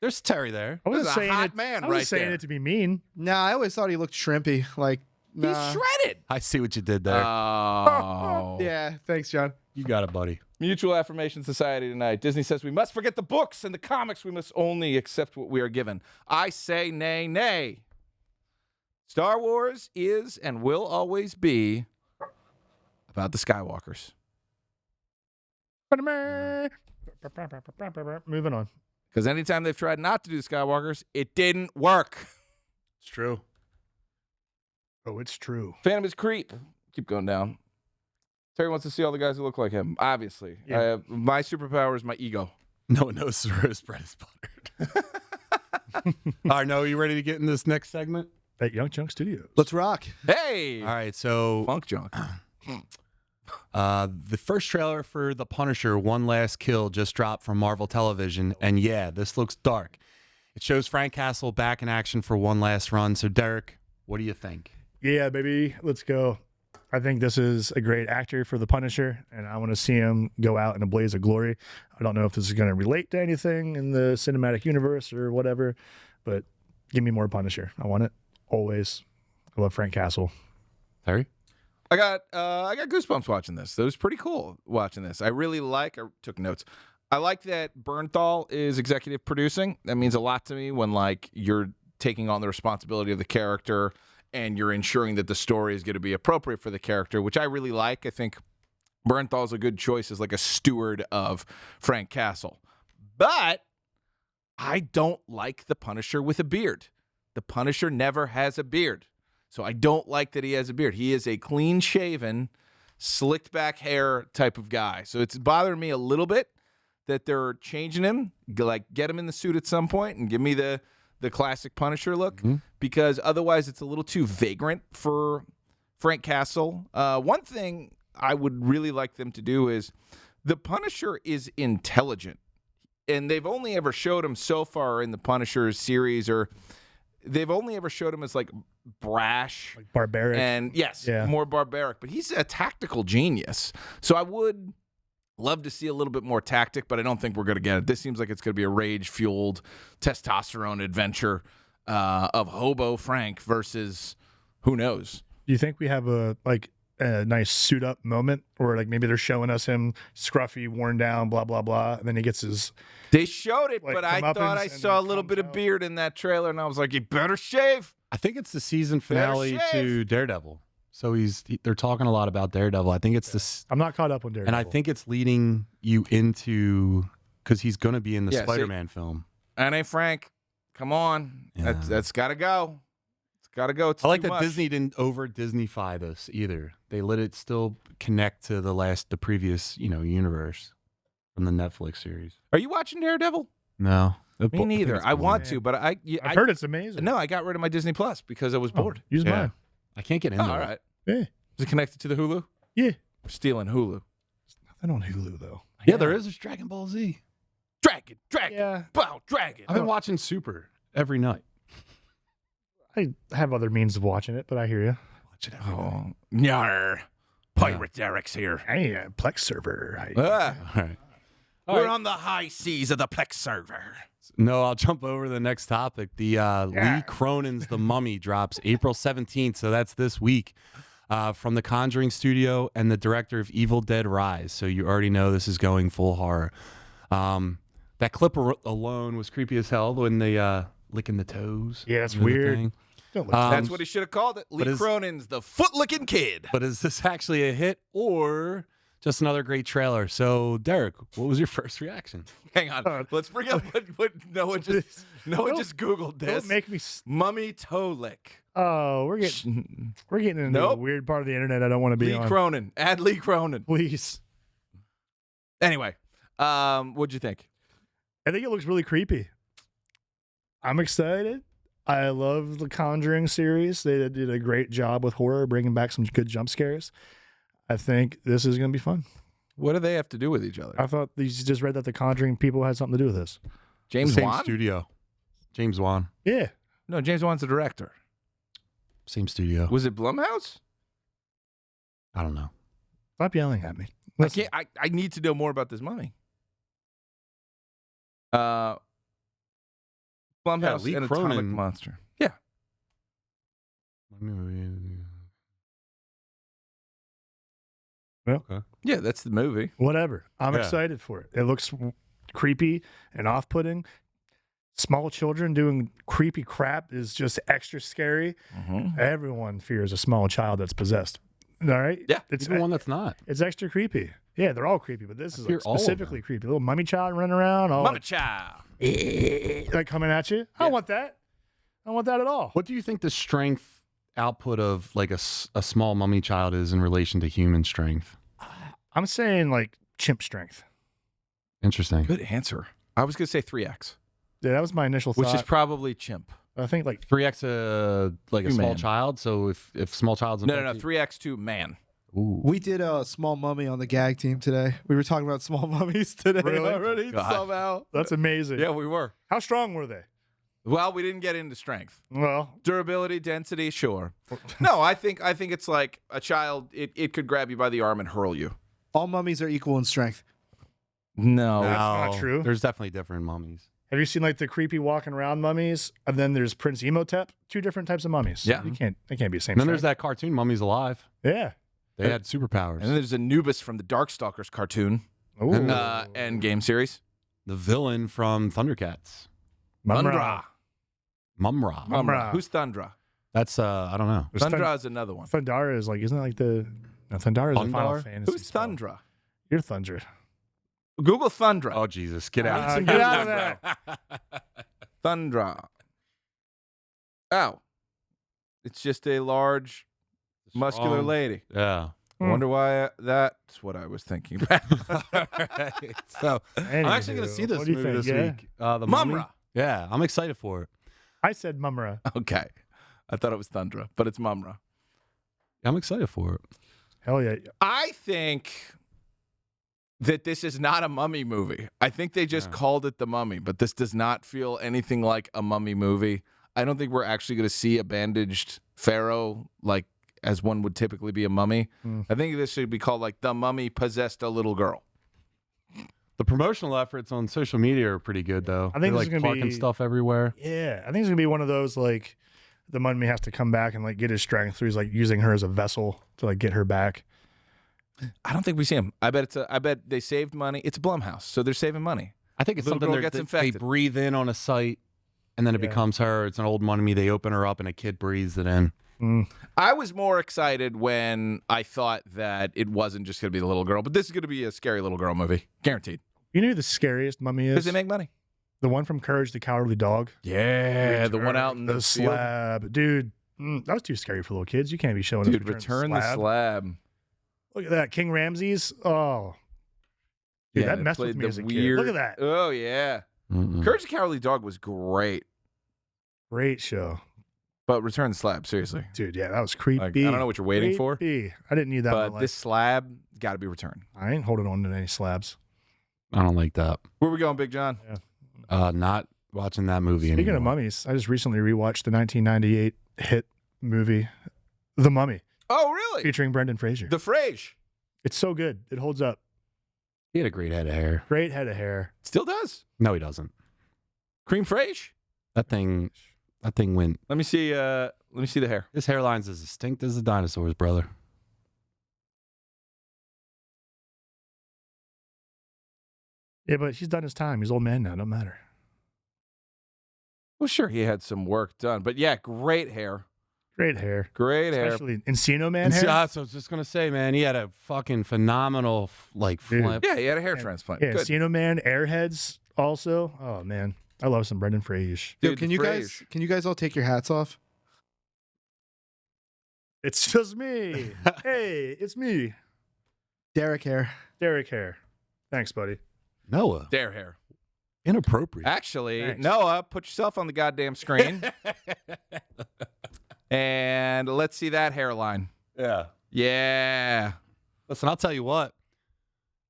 There's Terry there. I wasn't That's a saying hot it. man I wasn't right saying there. it to be mean. Nah, I always thought he looked shrimpy. Like, nah. He's shredded. I see what you did there. Oh. Yeah, thanks, John. You got it, buddy. Mutual Affirmation Society tonight. Disney says we must forget the books and the comics. We must only accept what we are given. I say nay, nay. Star Wars is and will always be about the Skywalkers. Moving on. Because anytime they've tried not to do the Skywalkers, it didn't work. It's true. Oh, it's true. Phantom is creep. Keep going down. Terry wants to see all the guys who look like him. Obviously. Yeah. My superpower is my ego. No one knows Sarah's bread is buttered. All right, no, you ready to get in this next segment? At Yunkjunk Studios. Let's rock. Hey! All right, so Funk junk. the first trailer for The Punisher, One Last Kill, just dropped from Marvel Television. And yeah, this looks dark. It shows Frank Castle back in action for one last run. So, Derek, what do you think? Yeah, baby. Let's go. I think this is a great actor for the Punisher, and I want to see him go out in a blaze of glory. I don't know if this is going to relate to anything in the cinematic universe or whatever, but give me more Punisher. I want it always. I love Frank Castle. Terry? I got goosebumps watching this. It was pretty cool watching this. I took notes. I like that Bernthal is executive producing. That means a lot to me when like you're taking on the responsibility of the character and you're ensuring that the story is going to be appropriate for the character, which I really like. I think Bernthal's a good choice as like a steward of Frank Castle. But I don't like the Punisher with a beard. The Punisher never has a beard. So I don't like that he has a beard. He is a clean-shaven, slicked-back hair type of guy. So it's bothering me a little bit that they're changing him, like get him in the suit at some point and give me the classic Punisher look, because otherwise it's a little too vagrant for Frank Castle. One thing I would really like them to do is the Punisher is intelligent, and they've only ever showed him so far in the Punisher series, or they've only ever showed him as like brash, Like barbaric. and more barbaric, but he's a tactical genius. So I would love to see a little bit more tactic, but I don't think we're going to get it. This seems like it's going to be a rage-fueled testosterone adventure of Hobo Frank versus who knows. Do you think we have a nice suit up moment, or like maybe they're showing us him scruffy, worn down, blah blah blah, and then he gets his They showed it, Like but I comeuppance thought I and saw a then little comes bit of out. beard in that trailer, and I was like, you better shave. I think it's the season finale shave. to Daredevil. So they're talking a lot about Daredevil. I think it's this, I'm not caught up on Daredevil. and I think it's leading you into because he's going to be in the Yeah, see- Spider-Man film. And hey, Frank, come on. Yeah. That's got to go. It's got to go. It's I like too that much. Disney didn't over Disneyfy this either. They let it still connect to the previous, universe from the Netflix series. Are you watching Daredevil? No, Me neither. I want to, but I heard it's amazing. No, I got rid of my Disney Plus because I was bored. Use Yeah. mine. I can't get into Oh, all it. right. Yeah. Is it connected to the Hulu? Yeah. We're stealing Hulu. Nothing on Hulu though. Yeah, there is. There's Dragon Ball Z. Dragon, Yeah. bow, dragon. I've been watching Super every night. I have other means of watching it, but I hear you. Watch it every night. Oh, nyar. Pirate Derek's here. Hey, Plex server. Ah, All right. we're on the high seas of the Plex server. No, I'll jump over to the next topic. The Lee Cronin's The Mummy drops April 17th, so that's this week, from the Conjuring studio and the director of Evil Dead Rise. So you already know this is going full horror. That clip alone was creepy as hell when they licking the toes. Yeah, that's and the weird. thing. Don't look That's what he should have called it. Lee is- Cronin's The Foot-Licking Kid. But is this actually a hit or just another great trailer? So, Derek, what was your first reaction? Hang on. Let's bring up what Noah just Googled this. Don't make me. Mummy toe lick. Oh, we're getting into Nope. a weird part of the internet I don't want to be Lee on. Cronin. Add Lee Cronin. Please. Anyway, what'd you think? I think it looks really creepy. I'm excited. I love the Conjuring series. They did a great job with horror, bringing back some good jump scares. I think this is going to be fun. What do they have to do with each other? I thought you just read that the Conjuring people had something to do with this. James Same Wan? studio. James Wan. Yeah. No, James Wan's the director. Same studio. Was it Blumhouse? I don't know. Stop yelling at me. I Listen, can't. I need to know more about this mummy. Blumhouse Lee and Atomic Cronin- Monster. Yeah. Yeah, that's the movie. whatever. I'm Yeah. excited for it. It looks creepy and off-putting. Small children doing creepy crap is just extra scary. Everyone fears a small child that's possessed. All right? Yeah. It's Even one that's not. It's extra creepy. Yeah, they're all creepy, but this is fear like all of specifically them. creepy. Little mummy child running around, all Mama Chow. like coming at you. I don't want that. I don't want that at all. What do you think the strength output of like a small mummy child is in relation to human strength? I'm saying like chimp strength. Interesting. Good answer. I was gonna say 3x, Yeah, that was my initial thought. which is probably chimp. I think like 3x like a small Human. child. So if small child's No. 3x to man. Ooh. We did a small mummy on the gag team today. We were talking about small mummies today Really? already God. somehow. that's amazing. Yeah, we were. How strong were they? Well, we didn't get into strength. Well, Durability, density, sure. No, I think it's like a child. It could grab you by the arm and hurl you. All mummies are equal in strength. No. That's not true. There's definitely different mummies. have you seen like the creepy walking around mummies? And then there's Prince Emotep. Two different types of mummies. Yeah. They can't be the same. And then there's strength. that cartoon Mummies Alive. Yeah. They had superpowers. And then there's Anubis from the Darkstalkers cartoon Ooh. and game series. The villain from Thundercats. Mumra. Mumra. Mumra. Who's Thundra? That's I don't know. There's Thundra is another one. Thundara is like, isn't that like the Thundara is the Final Thundar? Fantasy? Who's spell. Thundra? You're Thunder. Google Thundra. Oh Jesus, get out. Get out of there. Thundra. Ow. It's just a large, muscular Strong. lady. Yeah. I wonder why that's what I was thinking about. So I'm actually going to see this What do you movie think? this Yeah? week. The Mummy. Mumra. Yeah, I'm excited for it. I said Mumra. Okay. I thought it was Thundra, but it's Mumra. I'm excited for it. Hell yeah. I think that this is not a mummy movie. I think they just called it The Mummy, but this does not feel anything like a mummy movie. I don't think we're actually going to see a bandaged pharaoh like as one would typically be a mummy. I think this should be called like The Mummy Possessed a Little Girl. The promotional efforts on social media are pretty good, though. I think They're this is like gonna parking be- stuff everywhere. Yeah. I think it's gonna be one of those like the mummy has to come back and like get his strength. So he's like using her as a vessel to like get her back. I don't think we see him. I bet they saved money. It's Blumhouse, so they're saving money. I think it's Little something girl they're- gets they infected. breathe in on a site, and then it Yeah. becomes her. It's an old mummy. They open her up, and a kid breathes it in. I was more excited when I thought that it wasn't just going to be the little girl, but this is going to be a scary little girl movie. Guaranteed. You know who the scariest mummy is? Because they make money. The one from Courage the Cowardly Dog. Yeah, the one out in the field. slab. Dude, that was too scary for little kids. You can't be showing us Dude, Return the Slab. Look at that. King Ramses. Oh. Dude, Yeah, that they messed with played me the as a kid. weird- Look at that. Oh, yeah. Courage the Cowardly Dog was great. Great show. But Return the Slab, seriously. Dude, yeah, that was creepy. Like, I don't know what you're waiting for, Creepy. I didn't need that in my but life. this slab got to be returned. I ain't holding on to any slabs. I don't like that. Where we going, Big John? Not watching that movie Speaking anymore. of mummies, I just recently rewatched the 1998 hit movie, The Mummy, Oh, really? featuring Brendan Fraser. The Frage. It's so good. It holds up. He had a great head of hair. Great head of hair. Still does. No, he doesn't. Cream Frage. That thing went. Let me see the hair. His hairline's as distinct as the dinosaurs, brother. Yeah, but he's done his time. He's old man now. Don't matter. Well, sure, he had some work done, but yeah, great hair. Great hair. Great hair. Especially Encino Man And hair. so I was just gonna say, man, he had a fucking phenomenal Dude. flip. Yeah, he had a hair transplant. Yeah, Good. Encino Man, Airheads also. Oh, man. I love some Brendan Fraser. Yo, Dude, can the you Frage. guys all take your hats off? It's just me. Hey, it's me. Derek hair. Derek Hair. Thanks, buddy. Noah, Dare hair. inappropriate. Actually, Thanks. Noah, put yourself on the goddamn screen. And let's see that hairline. Yeah. Yeah. Listen, I'll tell you what.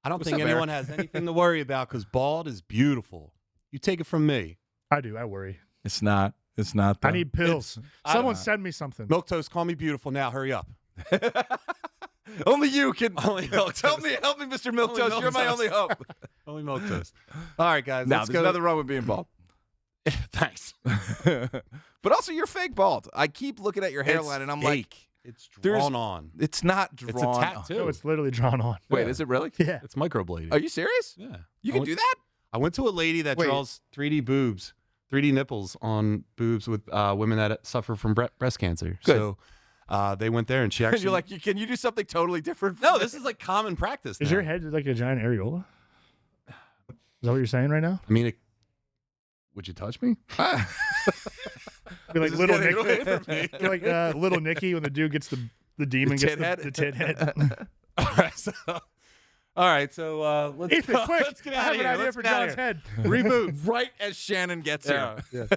I don't What's think up, anyone Eric? has anything to worry about because bald is beautiful. You take it from me. I do. I worry. It's not. It's not. I need pills. I Someone don't know. send me something. Milk Toast, call me beautiful now. Hurry up. Only you can. Only Milk help me, Mr. Milk Only Toast. Milk You're my Toast. only hope. Only Milk Toast. All right, guys. No, let's there's go. nothing wrong with being bald. Thanks. But also, you're fake bald. I keep looking at your hairline, and I'm like, it's there's- drawn on. it's not drawn. It's a on. tattoo. No, it's literally drawn on. Wait, Yeah. is it really? Yeah. It's microblading. Are you serious? Yeah. You can do that? I went to a lady that Wait. draws 3D boobs, 3D nipples on boobs with women that suffer from breast cancer. Good. So they went there and she actually. You're like, can you do something totally different? no, this is like common practice. Is now. your head like a giant areola? Is that what you're saying right now? I mean, would you touch me? Be like This is little getting away Nicky. from me. You're like little Nicky when the dude gets the demon The gets tit head? the tit head. All right, so let's Ethan, go. quick! Let's get I out have of an here. idea Let's for get outta John's here. head. Reboot. Right as Shannon gets Yeah. here.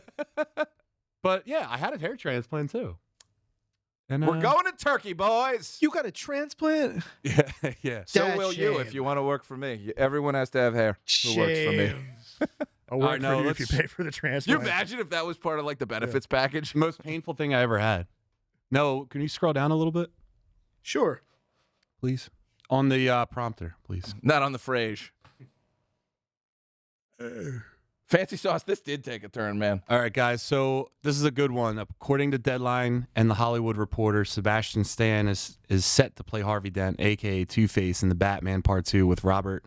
But yeah, I had a hair transplant too. And We're going to Turkey, boys. You got a transplant? Yeah, yeah. So Dad will you shame. if you want to work for me. Everyone has to have hair who works for me. I'll work All right, no, for you if you let's- pay for the Can you transplant. imagine if that was part of like the benefits package? Most painful thing I ever had. No, can you scroll down a little bit, Sure. please? On the prompter, please. Not on the Frage. Fancy sauce, this did take a turn, man. All right, guys. So this is a good one. According to Deadline and The Hollywood Reporter, Sebastian Stan is set to play Harvey Dent, a.k.a. Two-Face, in the Batman Part 2 with Robert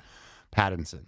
Pattinson.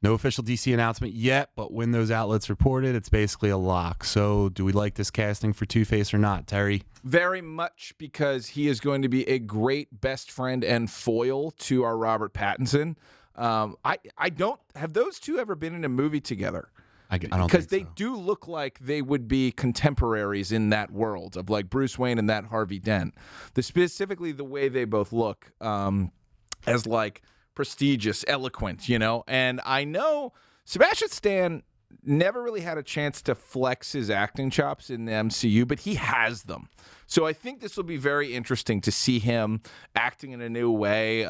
No official DC announcement yet, but when those outlets reported, it's basically a lock. So do we like this casting for Two-Face or not, Terry? Very much because he is going to be a great best friend and foil to our Robert Pattinson. I don't have those two ever been in a movie together. I don't Because think they so. do look like they would be contemporaries in that world of like Bruce Wayne and that Harvey Dent. Specifically the way they both look as like prestigious, eloquent, you know. And I know Sebastian Stan never really had a chance to flex his acting chops in the MCU, but he has them. So I think this will be very interesting to see him acting in a new way.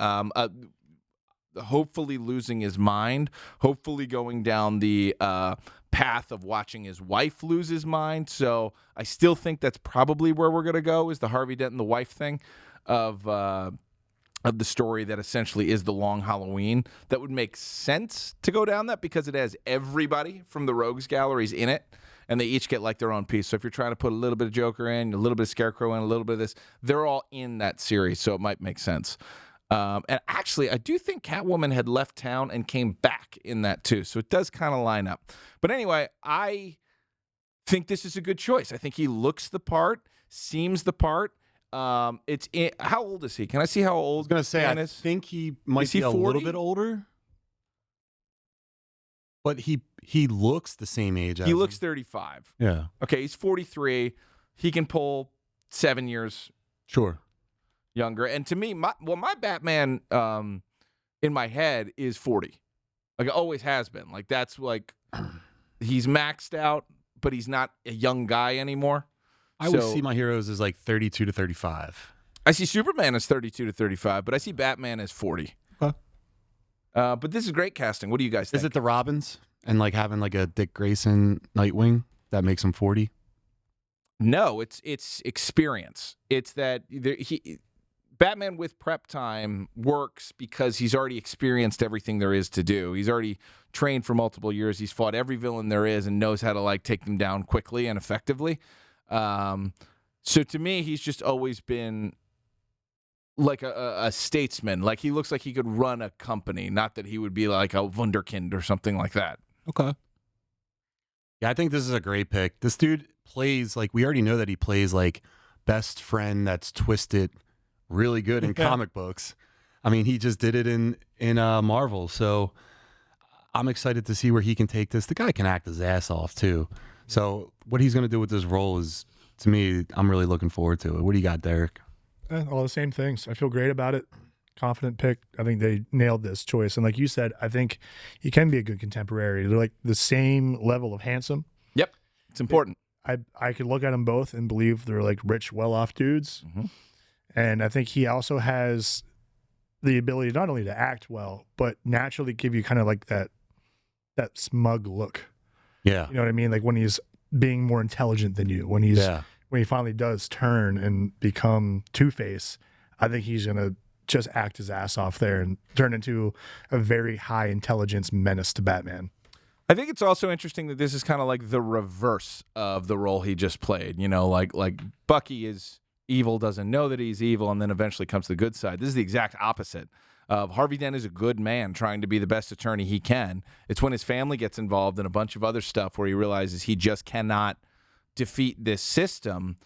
Hopefully losing his mind, hopefully going down the path of watching his wife lose his mind. So I still think that's probably where we're going to go, is the Harvey Dent and the wife thing of the story that essentially is the Long Halloween. That would make sense to go down that because it has everybody from the Rogues Galleries in it, and they each get like their own piece. So if you're trying to put a little bit of Joker in, a little bit of Scarecrow in, a little bit of this, they're all in that series, so it might make sense. And actually, I do think Catwoman had left town and came back in that too. So it does kind of line up. But anyway, I think this is a good choice. I think he looks the part. seems the part. How old is he? Can I see how old? I was gonna say Dan I is? think he might Is he be a 40? little bit older, but he looks the same age. He looks 35. Yeah, Okay, he's 43. He can pull 7 years sure. younger. And to me, my Batman in my head is 40. Like it always has been. Like that's like he's maxed out, but he's not a young guy anymore. I would see my heroes as like 32 to 35. I see Superman as 32 to 35, but I see Batman as 40. Okay. But this is great casting. What do you guys think? Is it the Robins and like having like a Dick Grayson Nightwing that makes him 40? No, it's experience. It's that Batman with prep time works because he's already experienced everything there is to do. He's already trained for multiple years. He's fought every villain there is and knows how to like take them down quickly and effectively. So to me, he's just always been like a statesman. Like he looks like he could run a company, not that he would be like a wunderkind or something like that. Okay. Yeah, I think this is a great pick. This dude plays like we already know that he plays like best friend that's twisted really good in comic books. I mean, he just did it in Marvel. So I'm excited to see where he can take this. The guy can act his ass off too. So what he's going to do with this role is, to me, I'm really looking forward to it. What do you got, Derek? All the same things. I feel great about it. Confident pick. I think they nailed this choice. And like you said, I think he can be a good contemporary. They're like the same level of handsome. Yep. It's important. I could look at them both and believe they're like rich, well-off dudes. Mm-hmm. And I think he also has the ability not only to act well, but naturally give you kind of like that smug look. Yeah. You know what I mean? Like when he's being more intelligent than you, when he finally does turn and become Two-Face, I think he's going to just act his ass off there and turn into a very high intelligence menace to Batman. I think it's also interesting that this is kind of like the reverse of the role he just played. You know, like Bucky is evil, doesn't know that he's evil, and then eventually comes to the good side. This is the exact opposite. Harvey Dent is a good man trying to be the best attorney he can. It's when his family gets involved in a bunch of other stuff where he realizes he just cannot defeat this system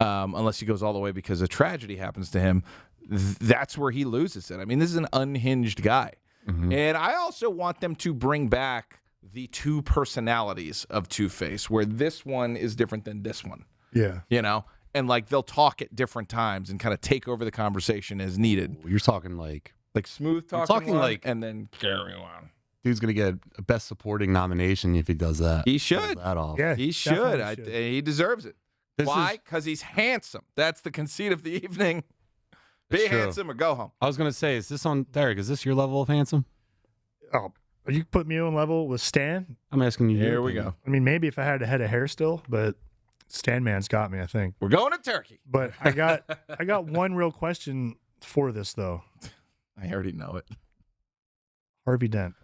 unless he goes all the way because a tragedy happens to him. That's where he loses it. I mean, this is an unhinged guy. Mm-hmm. And I also want them to bring back the two personalities of Two-Face, where this one is different than this one. Yeah. You know? And, like, they'll talk at different times and kind of take over the conversation as needed. You're talking like smooth talking like, and then carry on. Dude's going to get a Best Supporting nomination if he does that. He should. That off. Yeah, he should. He deserves it. This Why? Because he's handsome. That's the conceit of the evening. Be handsome or go home. I was going to say, is this on, Derek, is this your level of handsome? Oh, you put me on level with Stan? I'm asking you. Here we go. I mean, maybe if I had a head of hair still, but Stan Man's got me, I think. We're going to Turkey. But I got one real question for this, though. I already know it. Harvey Dent.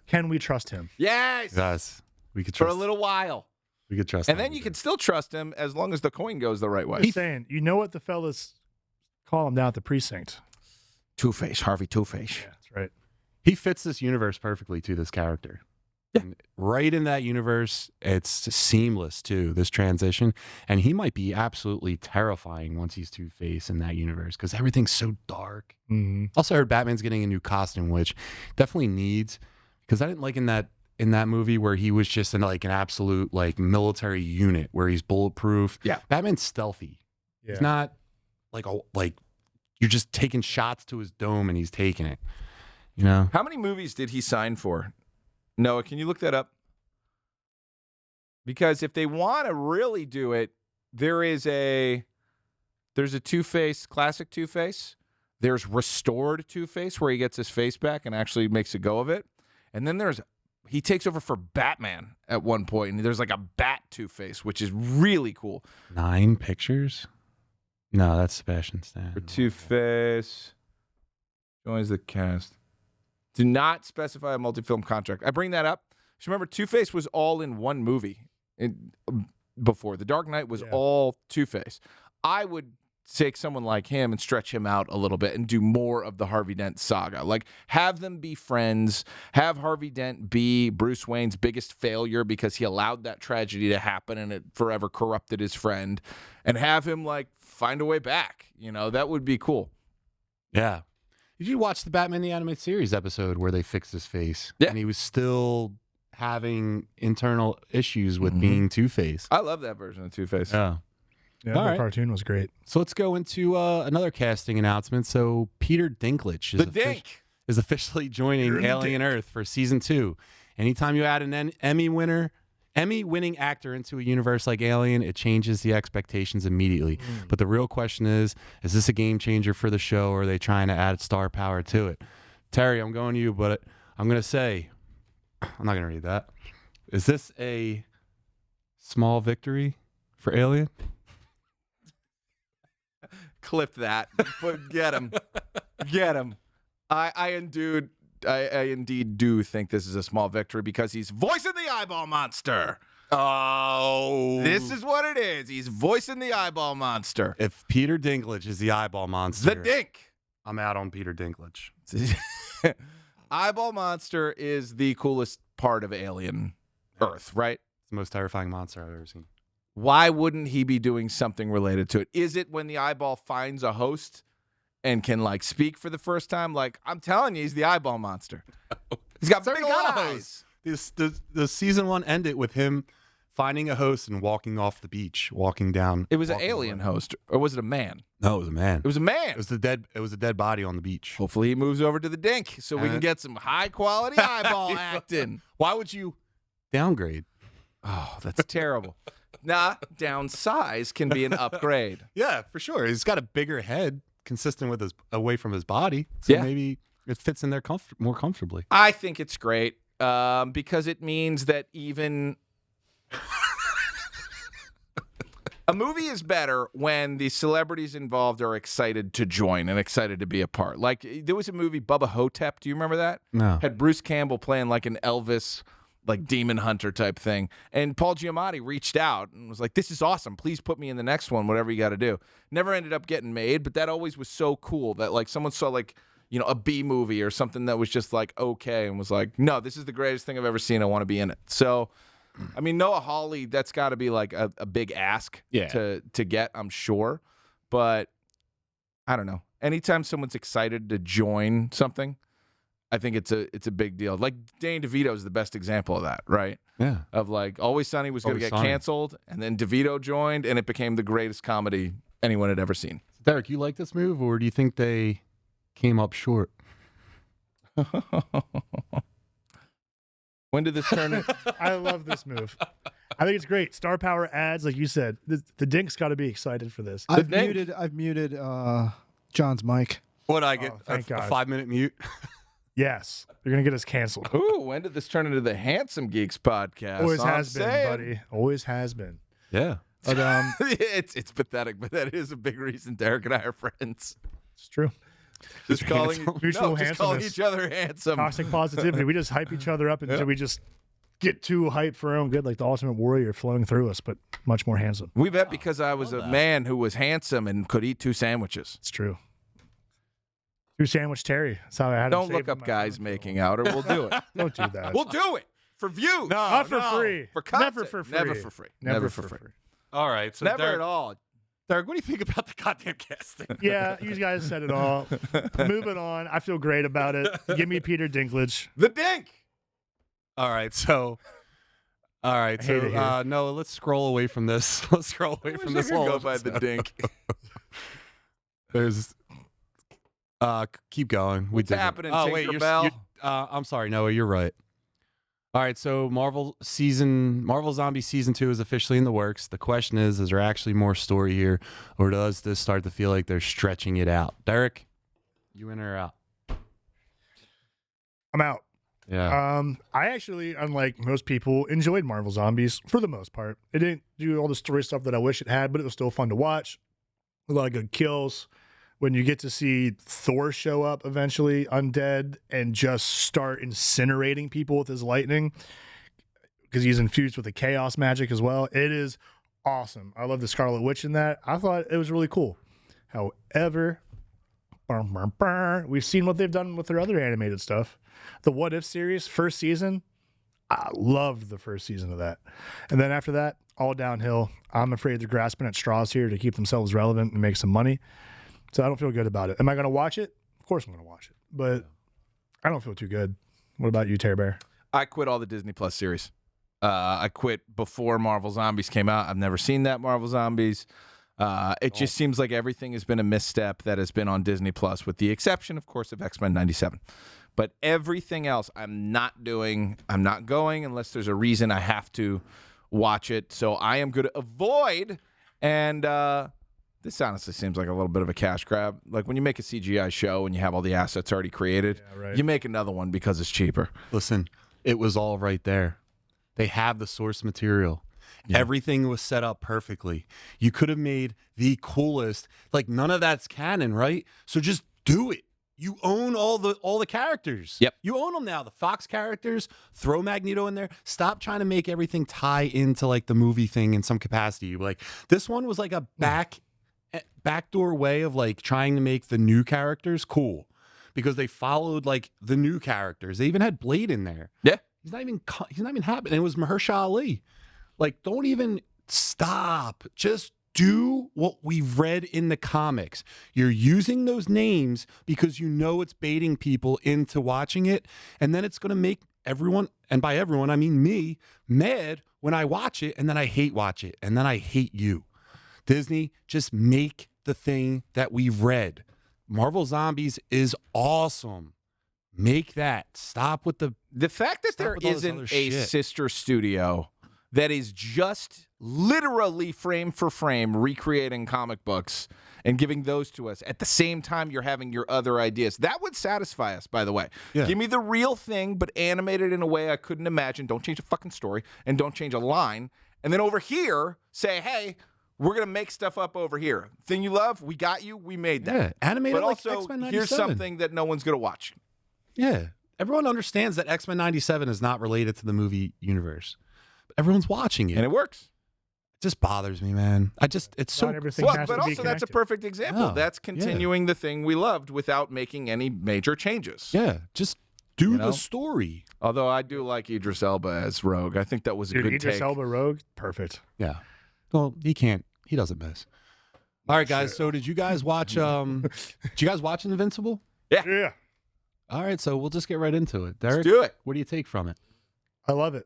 Can we trust him? Yes. Yes. We could For trust a little while. We could trust And him. then you can still trust him as long as the coin goes the right way. He's saying, you know what the fellas call him down at the precinct? Two-Face, Harvey Two-Face. Yeah, that's right. He fits this universe perfectly to this character. Yeah. And right in that universe, it's seamless too, this transition. And he might be absolutely terrifying once he's Two-Face in that universe because everything's so dark. Mm-hmm. Also, I heard Batman's getting a new costume, which definitely needs, because I didn't like in that movie where he was just in like an absolute like military unit where he's bulletproof. Yeah. Batman's stealthy. Yeah. He's not like you're just taking shots to his dome and he's taking it. You know? How many movies did he sign for? Noah, can you look that up? Because if they want to really do it, there's a Two-Face, classic Two-Face. There's restored Two-Face where he gets his face back and actually makes a go of it. And then he takes over for Batman at one point, and there's like a Bat Two-Face, which is really cool. 9 pictures? No, that's Sebastian Stan. For Two-Face joins the cast. Do not specify a multi-film contract. I bring that up. Just remember, Two-Face was all in one movie before. The Dark Knight was all Two-Face. I would take someone like him and stretch him out a little bit and do more of the Harvey Dent saga. Like, have them be friends, have Harvey Dent be Bruce Wayne's biggest failure because he allowed that tragedy to happen and it forever corrupted his friend, and have him, like, find a way back. You know, that would be cool. Yeah. Did you watch the Batman the Animated Series episode where they fixed his face? Yeah. And he was still having internal issues with being Two-Face. I love that version of Two-Face. Yeah. Yeah, All the right. cartoon was great. So let's go into another casting announcement. So Peter Dinklage The Dink. is officially joining You're the Alien Earth for season 2. Anytime you add an Emmy-winning actor into a universe like Alien, it changes the expectations immediately. But the real question is this a game changer for the show, or are they trying to add star power to it? Terry, I'm going to you, but I'm going to say, I'm not going to read that. Is this a small victory for Alien? Clip that. But get him. Get him. I indeed do think this is a small victory because he's voicing the eyeball monster. Oh. This is what it is. He's voicing the eyeball monster. If Peter Dinklage is the eyeball monster, The Dink. I'm out on Peter Dinklage. Eyeball monster is the coolest part of Alien Earth, right? It's the most terrifying monster I've ever seen. Why wouldn't he be doing something related to it? Is it when the eyeball finds a host and can, like, speak for the first time? Like, I'm telling you, he's the eyeball monster. He's got big eyes. The season 1 ended with him finding a host and walking off the beach, walking down. It was an walking alien away. host, or was it a man? No, it was a man. It was a man. It was a dead body on the beach. Hopefully he moves over to the Dink so we can get some high-quality eyeball acting. Why would you downgrade? Oh, that's terrible. Nah, downsize can be an upgrade. Yeah, for sure. He's got a bigger head, consistent with his away from his body, so Yeah. maybe it fits in there more comfortably. I think it's great because it means that even a movie is better when the celebrities involved are excited to join and excited to be a part. Like, there was a movie, Bubba Hotep. Do you remember that? No. Had Bruce Campbell playing like an Elvis, like, demon hunter type thing. And Paul Giamatti reached out and was like, this is awesome. Please put me in the next one, whatever you got to do. Never ended up getting made, but that always was so cool that, like, someone saw, like, you know, a B movie or something that was just like okay and was like, no, this is the greatest thing I've ever seen. I want to be in it. So, I mean, Noah Hawley, that's got to be like a big ask to get, I'm sure. But I don't know. Anytime someone's excited to join something, I think it's a big deal. Like, Danny DeVito is the best example of that, right? Yeah. Of, like, Always Sunny was going to Always get Sunny. canceled, and then DeVito joined, and it became the greatest comedy anyone had ever seen. Derek, you like this move, or do you think they came up short? When did this turn in? I love this move. I think it's great. Star power adds, like you said. The Dink's got to be excited for this. I've Dink. muted John's mic. What I get? Oh, thank a God. 5-minute mute. Yes, you're gonna get us canceled. Ooh, when did this turn into the Handsome Geeks podcast? Always I'm has been, saying. buddy. Always has been. Yeah. But it's pathetic, but that is a big reason Derek and I are friends. it's true. Just calling, Mutual just calling handsomeness. each other handsome. Toxic positivity. We just hype each other up until we just get too hyped for our own good, like the Ultimate Warrior flowing through us, but much more handsome. We bet because I was a man who was handsome and could eat 2 sandwiches. It's true. Two sandwich Terry. That's how I had. him Don't saved look in up my guys phone. making out, or we'll do it. Don't do that. We'll do it for views. Not for free. For content. Never for free. Never for free. Never for free. All right. So Never Derek, at all. Derek, what do you think about the goddamn casting? Yeah, you guys said it all. Moving on. I feel great about it. Give me Peter Dinklage. The Dink. All right. So. All right. I hate it So here. Noah, let's scroll away from this. Let's scroll away from this whole go by the episode. Dink. There's. Keep going. What's did it. happening, Oh wait, Tinkerbell? I'm sorry, Noah. You're right. All right, so Marvel Zombie season 2 is officially in the works. The question is there actually more story here, or does this start to feel like they're stretching it out? Derek, you in or out? I'm out. Yeah. I actually, unlike most people, enjoyed Marvel Zombies for the most part. It didn't do all the story stuff that I wish it had, but it was still fun to watch. A lot of good kills. When you get to see Thor show up eventually, undead, and just start incinerating people with his lightning, because he's infused with the chaos magic as well. It is awesome. I love the Scarlet Witch in that. I thought it was really cool. However, we've seen what they've done with their other animated stuff. The What If series, first season, I loved the first season of that. And then after that, all downhill. I'm afraid they're grasping at straws here to keep themselves relevant and make some money. So I don't feel good about it. Am I going to watch it? Of course I'm going to watch it. But I don't feel too good. What about you, Terry Bear? I quit all the Disney Plus series. I quit before Marvel Zombies came out. I've never seen that Marvel Zombies. It just seems like everything has been a misstep that has been on Disney Plus, with the exception, of course, of X-Men 97. But everything else I'm not doing. I'm not going unless there's a reason I have to watch it. So I am going to avoid. And this honestly seems like a little bit of a cash grab. Like when you make a CGI show and you have all the assets already created, you make another one because it's cheaper. Listen, it was all right there. They have the source material. Yeah. Everything was set up perfectly. You could have made the coolest. Like none of that's canon, right? So just do it. You own all the characters. Yep. You own them now. The Fox characters, throw Magneto in there. Stop trying to make everything tie into like the movie thing in some capacity. Like this one was like a backdoor way of like trying to make the new characters cool because they followed like the new characters. They even had Blade in there. Yeah. He's not even happening. It was Mahershala Ali. Like, don't even stop. Just do what we've read in the comics. You're using those names because you know it's baiting people into watching it. And then it's going to make everyone, and by everyone, I mean me, mad when I watch it. And then I hate watch it. And then I hate you. Disney, just make the thing that we've read. Marvel Zombies is awesome. Make that. Stop with the fact that there isn't a sister studio that is just literally frame for frame recreating comic books and giving those to us at the same time you're having your other ideas. That would satisfy us, by the way. Yeah. Give me the real thing, but animated in a way I couldn't imagine. Don't change a fucking story and don't change a line. And then over here, say, hey, we're going to make stuff up over here. Thing you love, we got you, we made that. Yeah, animated but like also, X-Men 97. Here's something that no one's going to watch. Yeah. Everyone understands that X-Men 97 is not related to the movie universe. But everyone's watching it. And it works. It just bothers me, man. It's so... Well, but also that's a perfect example. Yeah. That's continuing the thing we loved without making any major changes. Yeah. Just do the story. Although I do like Idris Elba as Rogue. I think that was a good Idris take. Elba Rogue? Perfect. Yeah. Well, he doesn't miss. All right, guys. So did you guys watch Invincible? Yeah. All right, so we'll just get right into it. Derek, let's do it. What do you take from it? I love it.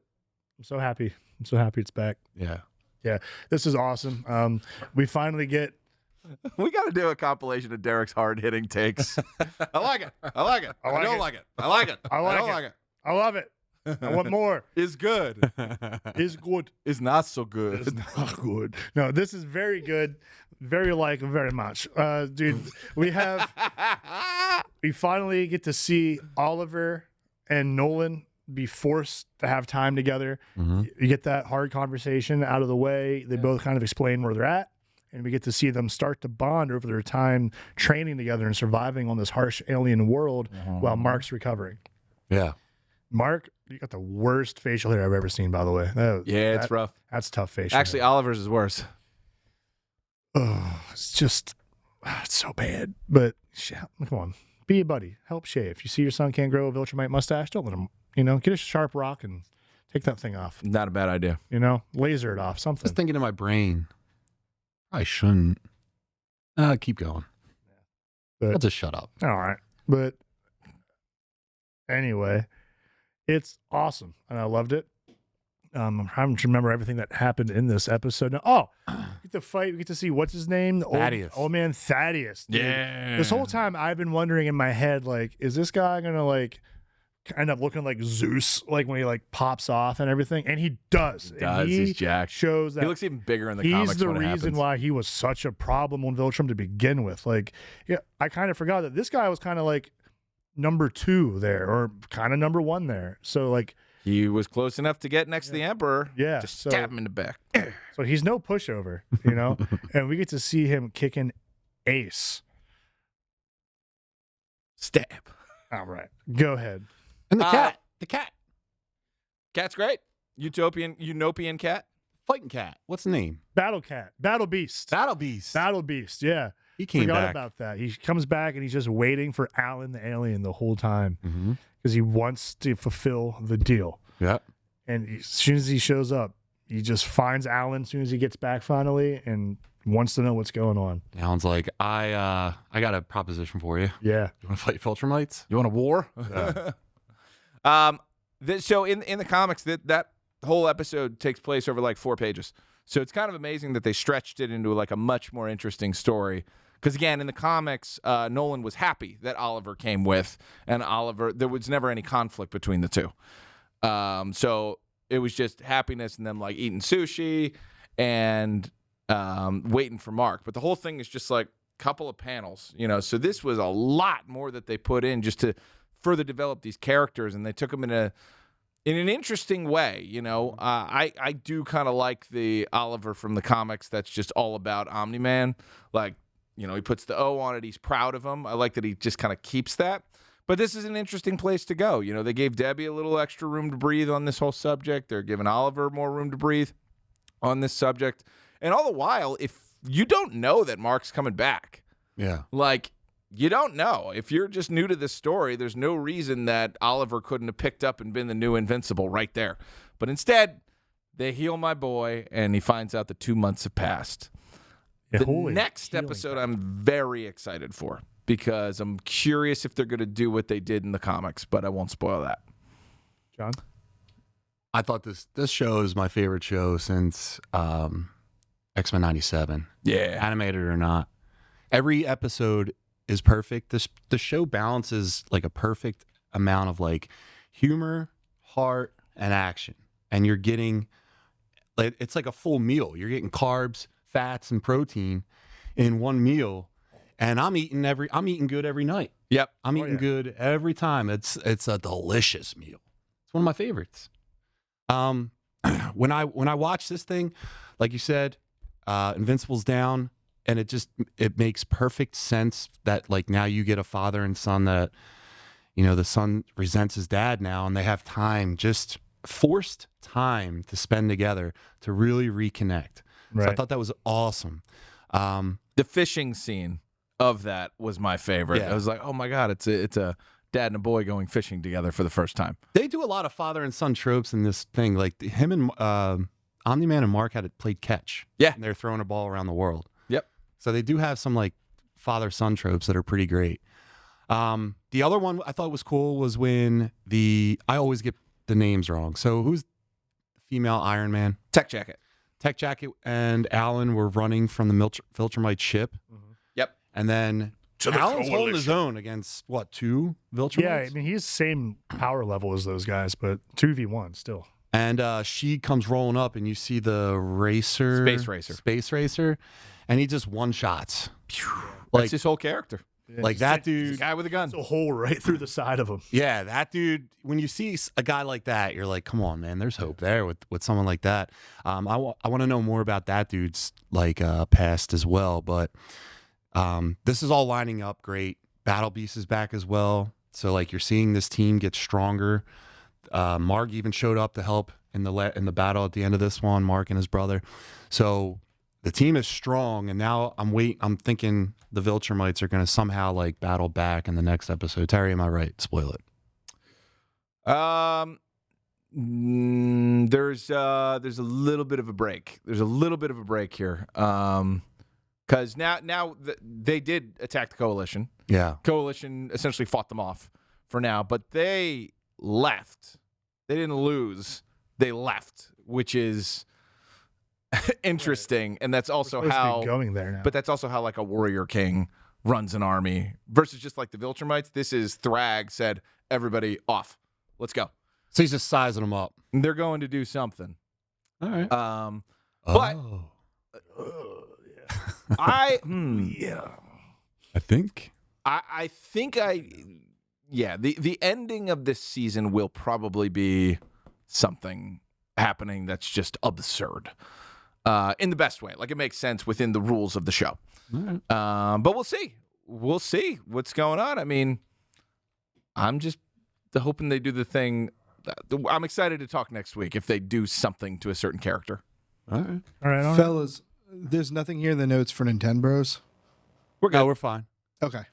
I'm so happy. I'm so happy it's back. Yeah. Yeah. This is awesome. We finally get... We got to do a compilation of Derek's hard-hitting takes. I like it. I like it. I don't like it. I like it. I don't like it. I love it. I want more. Is good. Is good. Is not so good. It's not good. No, this is very good. Very much. Dude, we finally get to see Oliver and Nolan be forced to have time together. Mm-hmm. You get that hard conversation out of the way. They both kind of explain where they're at. And we get to see them start to bond over their time training together and surviving on this harsh alien world while Mark's recovering. Yeah. Mark, you got the worst facial hair I've ever seen, by the way. It's rough. That's tough facial Actually, hair. Oliver's is worse. Oh, it's so bad. But come on, be a buddy. Help shave. If you see your son can't grow a Viltrumite mustache, don't let him, get a sharp rock and take that thing off. Not a bad idea. Laser it off, something. Just thinking in my brain, I shouldn't. Keep going. But, I'll just shut up. All right. But anyway, it's awesome. And I loved it. I'm trying to remember everything that happened in this episode. Now, we get to fight. We get to see what's his name? Thaddeus. Old man Thaddeus. Dude. Yeah. This whole time I've been wondering in my head, like, is this guy gonna end up looking like Zeus, like when he pops off and everything? And he does. He's jacked. Shows that he looks even bigger in the comics. He's the when it reason happens. why he was such a problem on Viltrum to begin with. I kind of forgot that this guy was kind of like number 2 there, or kind of number 1 there. So he was close enough to get next to the Emperor. Yeah. Just stab him in the back. So he's no pushover, and we get to see him kicking ace. Stab. All right. Go ahead. And the cat. The cat. Cat's great. Utopian cat. Fighting cat. What's the name? Battle cat. Battle beast. Battle beast. Battle beast. Yeah. He came Forgot back. about that. He comes back and he's just waiting for Alan the alien the whole time Mm-hmm. because he wants to fulfill the deal. Yeah. And as soon as he shows up, he just finds Alan as soon as he gets back finally and wants to know what's going on. Alan's like, I got a proposition for you. Yeah. You want to fight Filtramites? You want a war? So in the comics, that whole episode takes place over like 4 pages. So it's kind of amazing that they stretched it into like a much more interesting story. Because again, in the comics, Nolan was happy that Oliver came with, and Oliver, there was never any conflict between the two. So it was just happiness and them like eating sushi and waiting for Mark. But the whole thing is just like a couple of panels, you know. So this was a lot more that they put in just to further develop these characters, and they took them in an interesting way, you know. I do kind of like the Oliver from the comics that's just all about Omni-Man. Like, you know, he puts the O on it. He's proud of him. I like that he just kind of keeps that. But this is an interesting place to go. You know, they gave Debbie a little extra room to breathe on this whole subject. They're giving Oliver more room to breathe on this subject. And all the while, if you don't know that Mark's coming back, Yeah. like, you don't know. If you're just new to this story, there's no reason that Oliver couldn't have picked up and been the new Invincible right there. But instead, they heal my boy, and he finds out that 2 months have passed. Yeah, The holy next healing episode factor. I'm very excited for because I'm curious if they're going to do what they did in the comics, but I won't spoil that. John? I thought this show is my favorite show since X-Men 97. Yeah. Animated or not. Every episode is perfect. The show balances like a perfect amount of like humor, heart, and action. And you're getting, it's like a full meal. You're getting carbs, fats, and protein in one meal. And I'm eating good every night. Yep. I'm eating good every time. It's a delicious meal. It's one of my favorites. When I watch this thing, like you said, Invincible's down, and it makes perfect sense that like now you get a father and son that, you know, the son resents his dad now, and they have time, just forced time to spend together to really reconnect. Right. So I thought that was awesome. The fishing scene of that was my favorite. Yeah. I was like, oh my God, it's a dad and a boy going fishing together for the first time. They do a lot of father and son tropes in this thing. Like him and Omni-Man and Mark had played catch. Yeah. And they're throwing a ball around the world. Yep. So they do have some like father-son tropes that are pretty great. The other one I thought was cool was when I always get the names wrong. So who's the female Iron Man? Tech Jacket. Tech Jacket and Alan were running from the Viltrumite ship. Yep. And then Alan's holding his own against, what, 2 Viltrumites? Yeah, I mean, he's the same power level as those guys, but 2v1 still. And she comes rolling up, and you see the Space Racer, and he just one-shots. That's his whole character. Like that He's dude. a guy with a gun. It's a hole right through the side of him. Yeah, that dude, when you see a guy like that, you're like, come on, man, there's hope there with someone like that. I want to know more about that dude's like past as well. But this is all lining up great. Battle Beast is back as well. So like you're seeing this team get stronger. Mark even showed up to help in the battle at the end of this one, Mark and his brother. So the team is strong, and now I'm thinking the Viltrumites are going to somehow like battle back in the next episode. Terry, am I right? Spoil it. There's a little bit of a break. There's a little bit of a break here. Because now they did attack the Coalition. Yeah. Coalition essentially fought them off for now, but they left. They didn't lose. They left, which is interesting. Right. And that's also how going there now. But that's also how like a warrior king runs an army versus just like the Viltrumites. This is Thrag said, everybody off. Let's go. So he's just sizing them up. And they're going to do something. All right. But I think the ending of this season will probably be something happening that's just absurd in the best way. Like it makes sense within the rules of the show. Right. But we'll see what's going on. I mean, I'm just hoping they do the thing. I'm excited to talk next week if they do something to a certain character. All right. All right, Fellas, there's nothing here in the notes for Nintendo Bros. We're good. No, we're fine. Okay.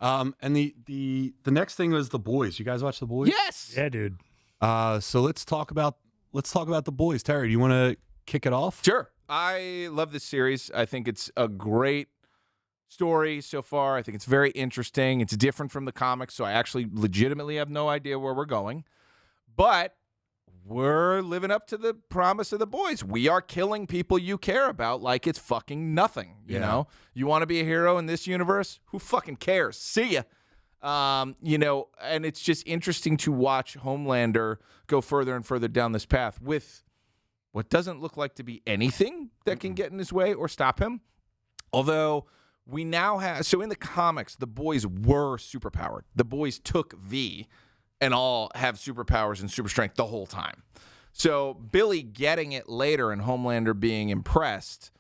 And the next thing was The Boys. You guys watch The Boys? Yes. Yeah, dude. So let's talk about The Boys. Terry, do you want to kick it off? Sure. I love this series. I think it's a great story so far. I think it's very interesting. It's different from the comics, so I actually legitimately have no idea where we're going. But we're living up to the promise of The Boys. We are killing people you care about like it's fucking nothing. You know? You want to be a hero in this universe? Who fucking cares? See ya. And it's just interesting to watch Homelander go further and further down this path with what doesn't look like to be anything that can get in his way or stop him. Although we now have, so in the comics, the boys were superpowered. The boys took V and all have superpowers and super strength the whole time. So Billy getting it later and Homelander being impressed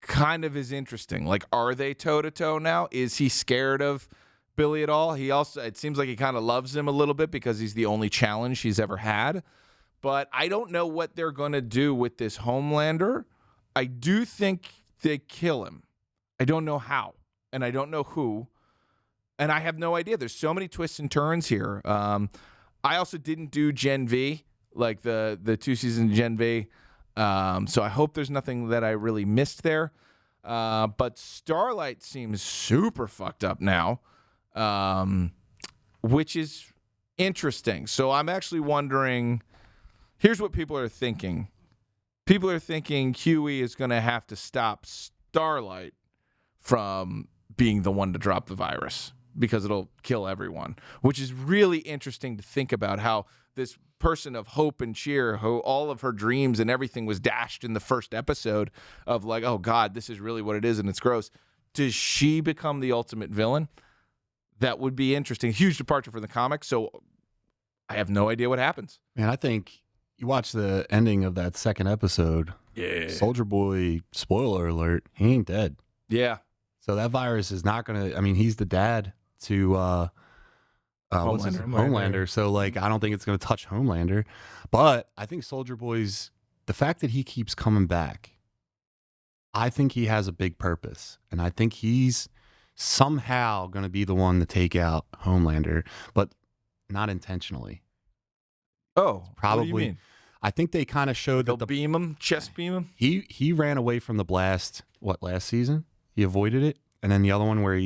kind of is interesting. Like, are they toe-to-toe now? Is he scared of Billy at all? It seems like he kind of loves him a little bit because he's the only challenge he's ever had. But I don't know what they're going to do with this Homelander. I do think they kill him. I don't know how, and I don't know who, and I have no idea. There's so many twists and turns here. I also didn't do Gen V, like the 2 seasons Gen V, so I hope there's nothing that I really missed there. But Starlight seems super fucked up now, which is interesting. So I'm actually wondering, here's what people are thinking. People are thinking Huey is going to have to stop Starlight from being the one to drop the virus because it'll kill everyone, which is really interesting to think about how this person of hope and cheer, who all of her dreams and everything was dashed in the first episode of like, oh God, this is really what it is and it's gross. Does she become the ultimate villain? That would be interesting. Huge departure from the comics. So I have no idea what happens. Man, I think you watch the ending of that second episode. Yeah. Soldier Boy, spoiler alert, he ain't dead. Yeah. So that virus is not going to, I mean, he's the dad to what's his name? Homelander. So, like, I don't think it's going to touch Homelander. But I think Soldier Boy's, the fact that he keeps coming back, I think he has a big purpose. And I think he's somehow going to be the one to take out Homelander, but not intentionally. Oh, Probably. What do you mean? I think they kind of showed They'll that beam him, chest beam him. he ran away from the blast, last season? He avoided it. And then the other one where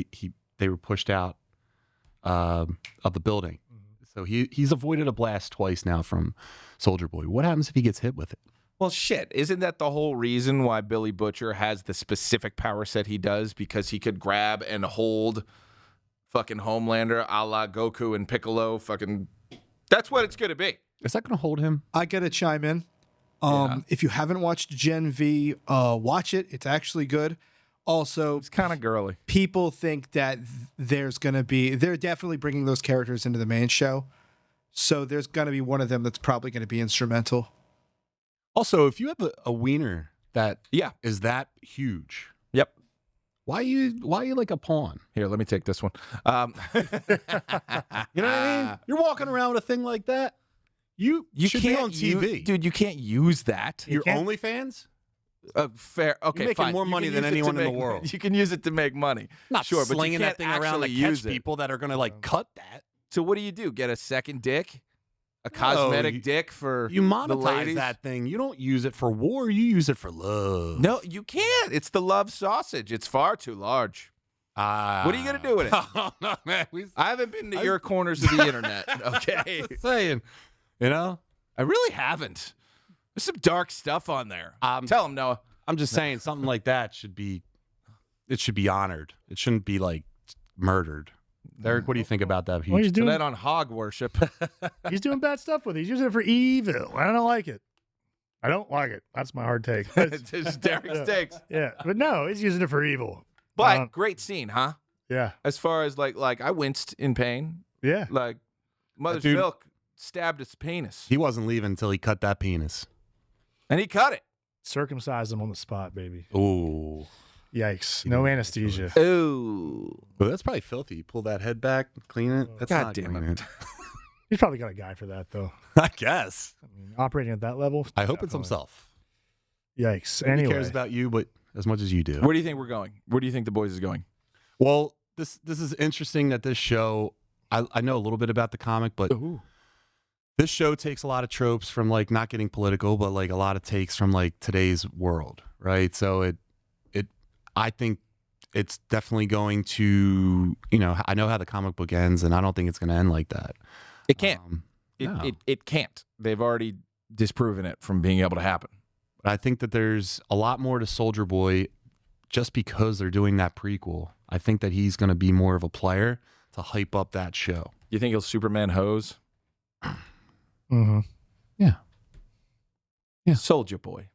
they were pushed out of the building. So he's avoided a blast twice now from Soldier Boy. What happens if he gets hit with it? Well, shit. Isn't that the whole reason why Billy Butcher has the specific power set he does? Because he could grab and hold fucking Homelander a la Goku and Piccolo. Fucking, that's what it's going to be. Is that going to hold him? I gotta chime in. Yeah. If you haven't watched Gen V, watch it. It's actually good. Also, It's kind of girly. people think that they're definitely bringing those characters into the main show. So there's gonna be one of them that's probably gonna be instrumental. Also, if you have a wiener that Yeah. is that huge, Yep. why are you like a pawn? Here, let me take this one. You know what I mean? You're walking around with a thing like that. You should be on TV. dude. You can't use that. Your can't- OnlyFans? Fair. Okay, You're making fine. more You money can than use it to anyone in the make- world. You can use it to make money. Not sure, but you slinging can't that thing around to actually catch use it. people that are going to like cut that. So what do? Get a second dick? A cosmetic dick for You the monetize ladies? that thing. You don't use it for war. You use it for love. No, you can't. It's the love sausage. It's far too large. What are you gonna do with it? Oh, no, man. I haven't been to your corners of the internet. Okay, Just saying, you know. I really haven't. There's some dark stuff on there. Tell him, Noah. I'm just saying something like that should be honored. It shouldn't be like murdered. Derek, what do you think about that? Well, he's doing Tonight on hog worship. he's doing bad stuff with it. He's using it for evil. I don't like it. I don't like it. That's my hard take. It's just Derek's takes. Yeah, but no, he's using it for evil. But great scene, huh? Yeah, As far as like I winced in pain. yeah. Like mother's dude- milk stabbed his penis, He wasn't leaving until he cut that penis. and he cut it. Circumcise him on the spot, baby. Ooh. Yikes. No anesthesia. Ooh. Well, that's probably filthy. You pull that head back, clean it. That's God not damn clean it. He's probably got a guy for that, though. I guess. I mean, operating at that level. I hope it's definitely. himself. Yikes. He Anyway, cares about you, but as much as you do. Where do you think we're going? Where do you think the boys is going? Well, this is interesting that this show. I know a little bit about the comic, but this show takes a lot of tropes from like not getting political, but like a lot of takes from like today's world, right? So I think it's definitely going to, I know how the comic book ends, and I don't think it's going to end like that. It can't. No. It can't. They've already disproven it from being able to happen. But I think that there's a lot more to Soldier Boy just because they're doing that prequel. I think that he's going to be more of a player to hype up that show. You think he'll Superman hose? Mm-hmm. Yeah. Soldier Boy,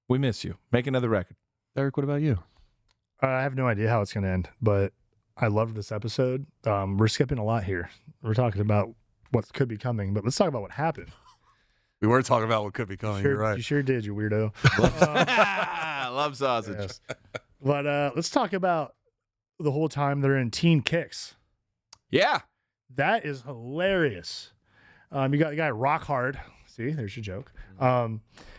we miss you. Make another record. Eric, what about you? I have no idea how it's going to end, but I loved this episode. We're skipping a lot here. We're talking about what could be coming, but let's talk about what happened. We were talking about what could be coming. You're right. You sure did, you weirdo. Love sausage. Yes. But let's talk about the whole time they're in Teen Kicks. Yeah. That is hilarious. You got the guy Rock Hard. See, there's your joke.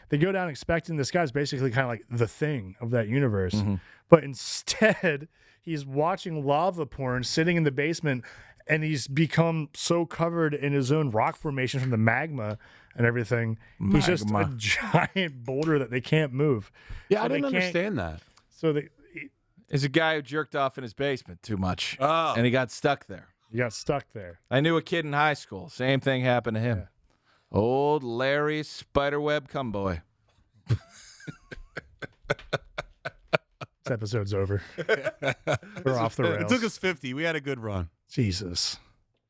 They go down expecting this guy's basically kind of like the thing of that universe. Mm-hmm. But instead, he's watching lava porn sitting in the basement, and he's become so covered in his own rock formation from the magma and everything. He's just a giant boulder that they can't move. Yeah, So I didn't they can't- understand that. So they, There's a guy who jerked off in his basement too much, Oh. and he got stuck there. you got stuck there. I knew a kid in high school. Same thing happened to him. Yeah. Old Larry Spiderweb Cumboy. This episode's over. We're off the It rails. took us 50. We had a good run. Jesus.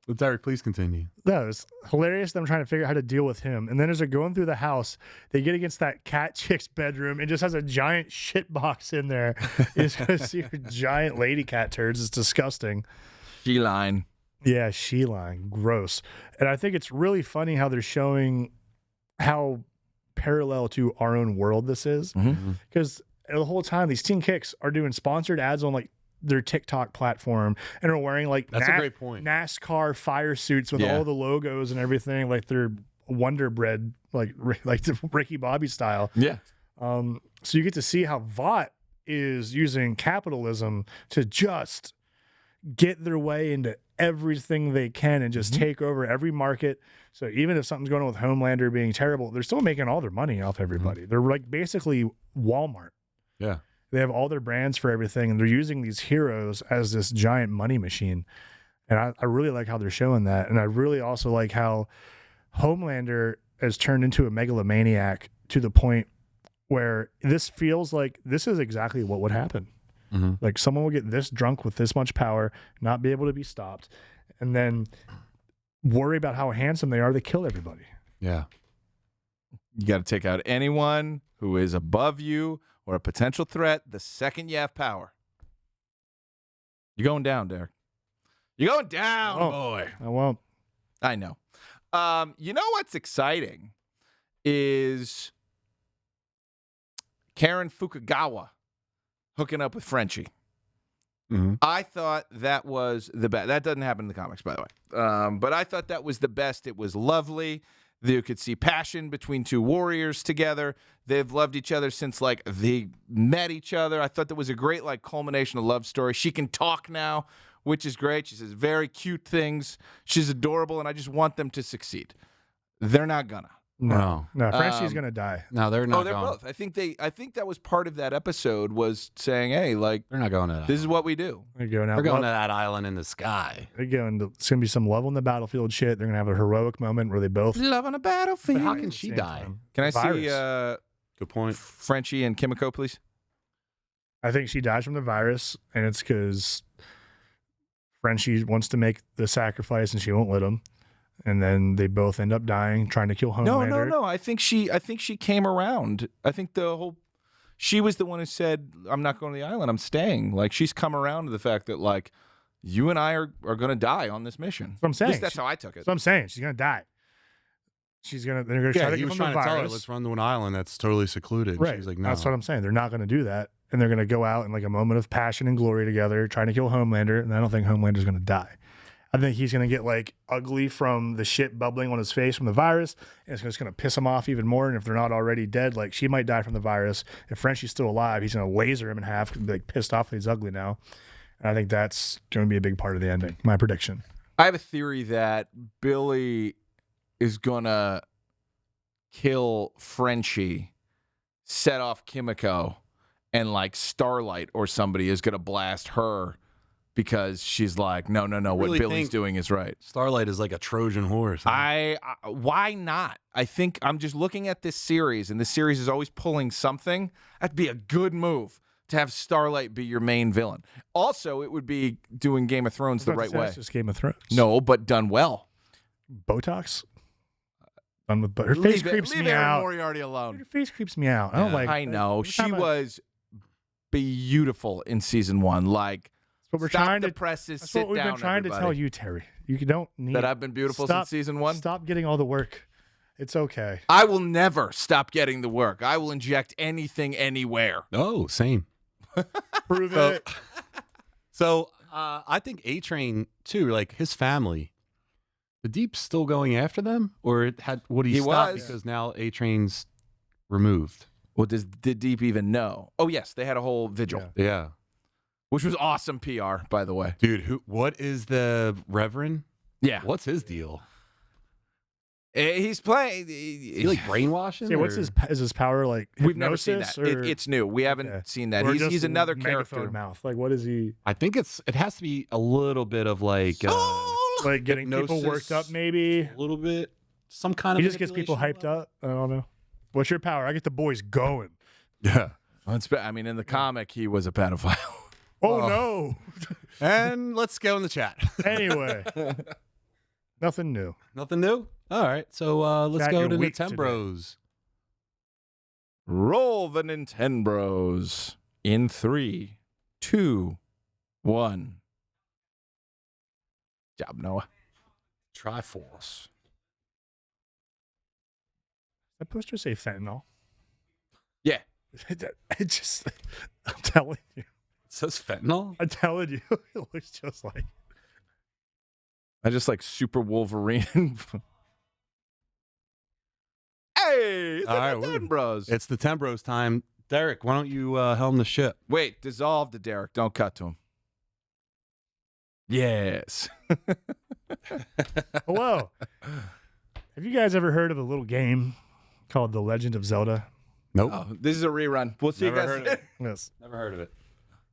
Let's Eric, please continue. No, it's hilarious them trying to figure out how to deal with him. And then as they're going through the house, they get against that cat chick's bedroom and just has a giant shit box in there. You're just going to see her giant lady cat turds. It's disgusting. G-line. Yeah, she-line. Gross. And I think it's really funny how they're showing how parallel to our own world this is. Because the whole time, these Teen Kicks are doing sponsored ads on like their TikTok platform and are wearing like That's a great point. NASCAR fire suits with Yeah. all the logos and everything, like they're Wonder Bread, like the Ricky Bobby style. Yeah. So you get to see how Vought is using capitalism to just get their way into everything they can and just take over every market. So even if something's going on with Homelander being terrible, they're still making all their money off everybody. They're like basically Walmart. Yeah. They have all their brands for everything, and they're using these heroes as this giant money machine. And I really like how they're showing that. And I really also like how Homelander has turned into a megalomaniac to the point where this feels like this is exactly what would happen. Like someone will get this drunk with this much power, not be able to be stopped, and then worry about how handsome they are. They kill everybody. Yeah. You got to take out anyone who is above you or a potential threat the second you have power. You're going down, Derek. You're going down, Oh. boy. I won't. I know. You know what's exciting is Karen Fukugawa hooking up with Frenchie. I thought that was the best. That doesn't happen in the comics, by the way. But I thought that was the best. It was lovely. You could see passion between two warriors together. They've loved each other since like they met each other. I thought that was a great like culmination of love story. She can talk now, which is great. She says very cute things. She's adorable, and I just want them to succeed. They're not gonna. No. No, Frenchie's gonna die. No, they're not Oh, they're going. both. I think that was part of that episode was saying, hey, like They're not going to that. this is what we do. They're going out. They're going to that island in the sky. They're going to. It's gonna be some love on the battlefield shit. They're gonna have a heroic moment where they both. Love on a battlefield. But how can she Same die? time. Can I see Virus. Good point. Frenchie and Kimiko, please? I think she dies from the virus, and it's because Frenchie wants to make the sacrifice, and she won't let him. And then they both end up dying trying to kill Homelander. No. I think she came around. I think she was the one who said, I'm not going to the island, I'm staying. Like she's come around to the fact that like you and I are going to die on this mission. That's what I'm saying. At least that's how I took it. That's what I'm saying. She's gonna die. They're gonna try Yeah, to he get was from the trying to tell her, virus. let's run to an island that's totally secluded. Right. She's like, no. That's what I'm saying. They're not gonna do that, and they're gonna go out in like a moment of passion and glory together, trying to kill Homelander. And I don't think Homelander's gonna die. I think he's gonna get like ugly from the shit bubbling on his face from the virus, and it's just gonna piss him off even more. And if they're not already dead, like she might die from the virus. If Frenchie's still alive, he's gonna laser him in half, be like pissed off that he's ugly now. And I think that's going to be a big part of the ending. My prediction. I have a theory that Billy is gonna kill Frenchie, set off Kimiko, and like Starlight or somebody is gonna blast her because she's like, no, what really Billy's think doing is right. Starlight is like a Trojan horse. I why not? I think I'm just looking at this series, and this series is always pulling something. That'd be a good move to have Starlight be your main villain. Also, it would be doing Game of Thrones the right way. It's just Game of Thrones. No, but done well. Botox. Her face creeps me Aaron out. Moriarty alone. Her face creeps me out. I don't like. I know. every She time was beautiful in season 1. Like, That's what we're stop trying the to. presses, That's sit what we've down, been trying to tell everybody. you, Terry. You don't need That I've been beautiful Stop- since season 1? Stop getting all the work. It's okay. I will never stop getting the work. I will inject anything anywhere. Oh, same. Prove So- it. So I think A-Train too, like his family. The Deep's still going after them, or would he He stop was. because now A-Train's removed? Well, did Deep even know? Oh, yes. They had a whole vigil, Yeah, which was awesome PR, by the way. dude. What is the Reverend? Yeah. What's his deal? He's playing. Is he like brainwashing? Yeah, what's or- his power like? We've never seen hypnosis, that. Or, It's new. We haven't Okay. seen that. or He's just another megaphone character. mouth. Like, what is he I think it has to be a little bit of like like? Getting people worked up, hypnosis, maybe. a little bit, some kind He of. just gets people hyped manipulation. up. I don't know. What's your power? I get the boys going. Yeah. I mean, in the comic, he was a pedophile. Oh no. And let's go in the chat. Anyway, nothing new. Nothing new. All right, so let's Got go your to week Nintembros. Roll the Nintembros in 3, 2, 1. Job, Noah. Triforce. That poster say fentanyl? Yeah. It just, I'm telling you. It says fentanyl. I'm telling you, it looks just like. I just like Super Wolverine. Hey, it's All right, the Nintembros. It's the Tembros time. Derek, why don't you helm the ship? Wait, dissolve the Derek. Don't cut to him. Yes. Hello. Have you guys ever heard of a little game called The Legend of Zelda? Nope. Oh, this is a rerun. We'll see Never you heard of guys. it. Yes. Never heard of it.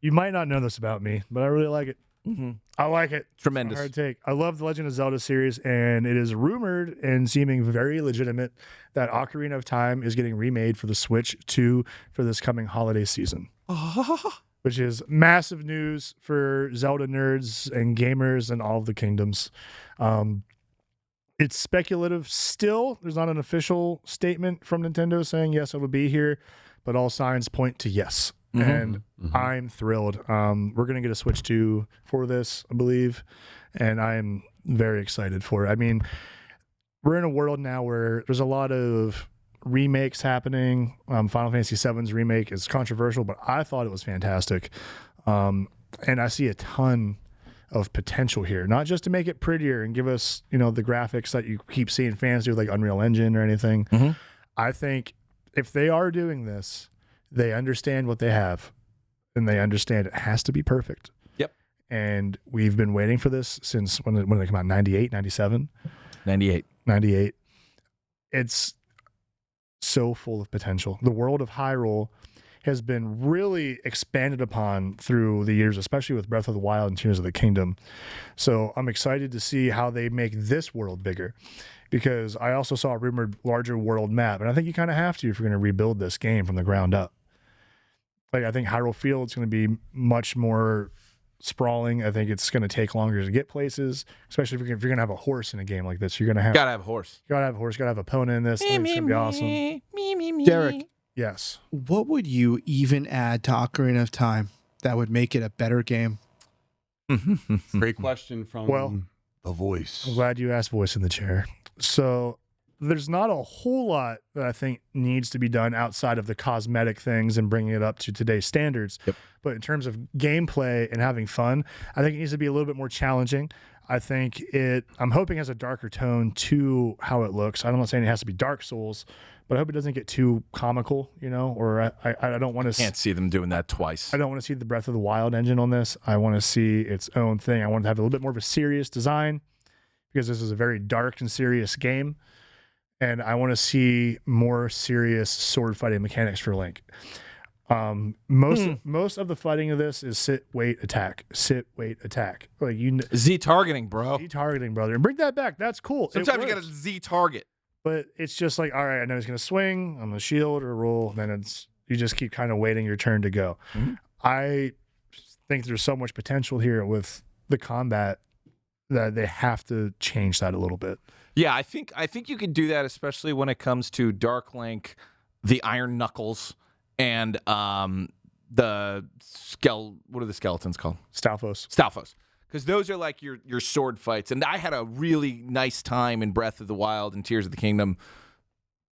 You might not know this about me, but I really like it. Mhm. I like it. Tremendous. Hard take. I love the Legend of Zelda series, and it is rumored and seeming very legitimate that Ocarina of Time is getting remade for the Switch 2 for this coming holiday season, which is massive news for Zelda nerds and gamers and all of the kingdoms. It's speculative still. There's not an official statement from Nintendo saying, yes, it will be here, but all signs point to yes. Mhm. And I'm thrilled. We're going to get a Switch 2 for this, I believe, and I'm very excited for it. I mean, we're in a world now where there's a lot of remakes happening. Final Fantasy VII's remake is controversial, but I thought it was fantastic. And I see a ton of potential here, not just to make it prettier and give us, the graphics that you keep seeing fans do with like Unreal Engine or anything. Mhm. I think if they are doing this, they understand what they have and they understand it has to be perfect. Yep. And we've been waiting for this since when they come out, 98, 97, 98. 98. It's so full of potential. The world of Hyrule has been really expanded upon through the years, especially with Breath of the Wild and Tears of the Kingdom. So I'm excited to see how they make this world bigger, because I also saw a rumored larger world map, and I think you kind of have to if you're going to rebuild this game from the ground up. Like, I think Hyrule Field's going to be much more sprawling. I think it's going to take longer to get places, especially if you're going to have a horse in a game like this. You're going to have Gotta have a horse. a horse, got to have a opponent in this. I think it's going to be awesome. Derek, Yes. what would you even add to Ocarina of Time that would make it a better game? Great question from the voice. I'm glad you asked voice in the chair. So there's not a whole lot that I think needs to be done outside of the cosmetic things and bringing it up to today's standards. Yep. But in terms of gameplay and having fun, I think it needs to be a little bit more challenging. I think I'm hoping it has a darker tone to how it looks. I'm not saying it has to be Dark Souls, but I hope it doesn't get too comical, or I don't want to Can't see them doing that twice. I don't want to see the Breath of the Wild engine on this. I want to see its own thing. I want it to have a little bit more of a serious design because this is a very dark and serious game. And I want to see more serious sword fighting mechanics for Link. Most of the fighting of this is sit, wait, attack. Sit, wait, attack. Like Z targeting, bro. Z targeting, brother. And bring that back. That's cool. Sometimes you got to Z target. But it's just like, all right, I know he's going to swing. I'm going to shield or roll. Then you just keep kind of waiting your turn to go. Mm-hmm. I think there's so much potential here with the combat that they have to change that a little bit. Yeah, I think you could do that, especially when it comes to Dark Link, the Iron Knuckles, and what are the skeletons called? Stalfos. Because those are like your sword fights. And I had a really nice time in Breath of the Wild and Tears of the Kingdom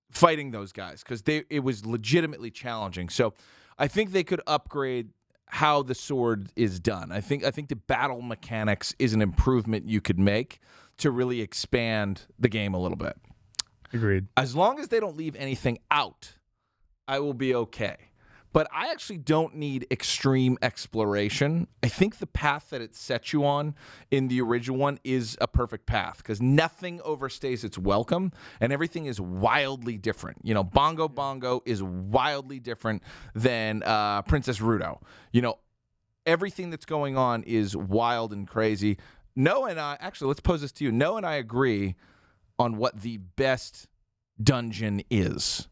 fighting those guys because it was legitimately challenging. So I think they could upgrade how the sword is done. I think the battle mechanics is an improvement you could make to really expand the game a little bit. Agreed. As long as they don't leave anything out, I will be okay. But I actually don't need extreme exploration. I think the path that it sets you on in the original one is a perfect path because nothing overstays its welcome and everything is wildly different. Bongo Bongo is wildly different than Princess Ruto. Everything that's going on is wild and crazy. Noah and I, actually, let's pose this to you. Noah and I agree on what the best dungeon is.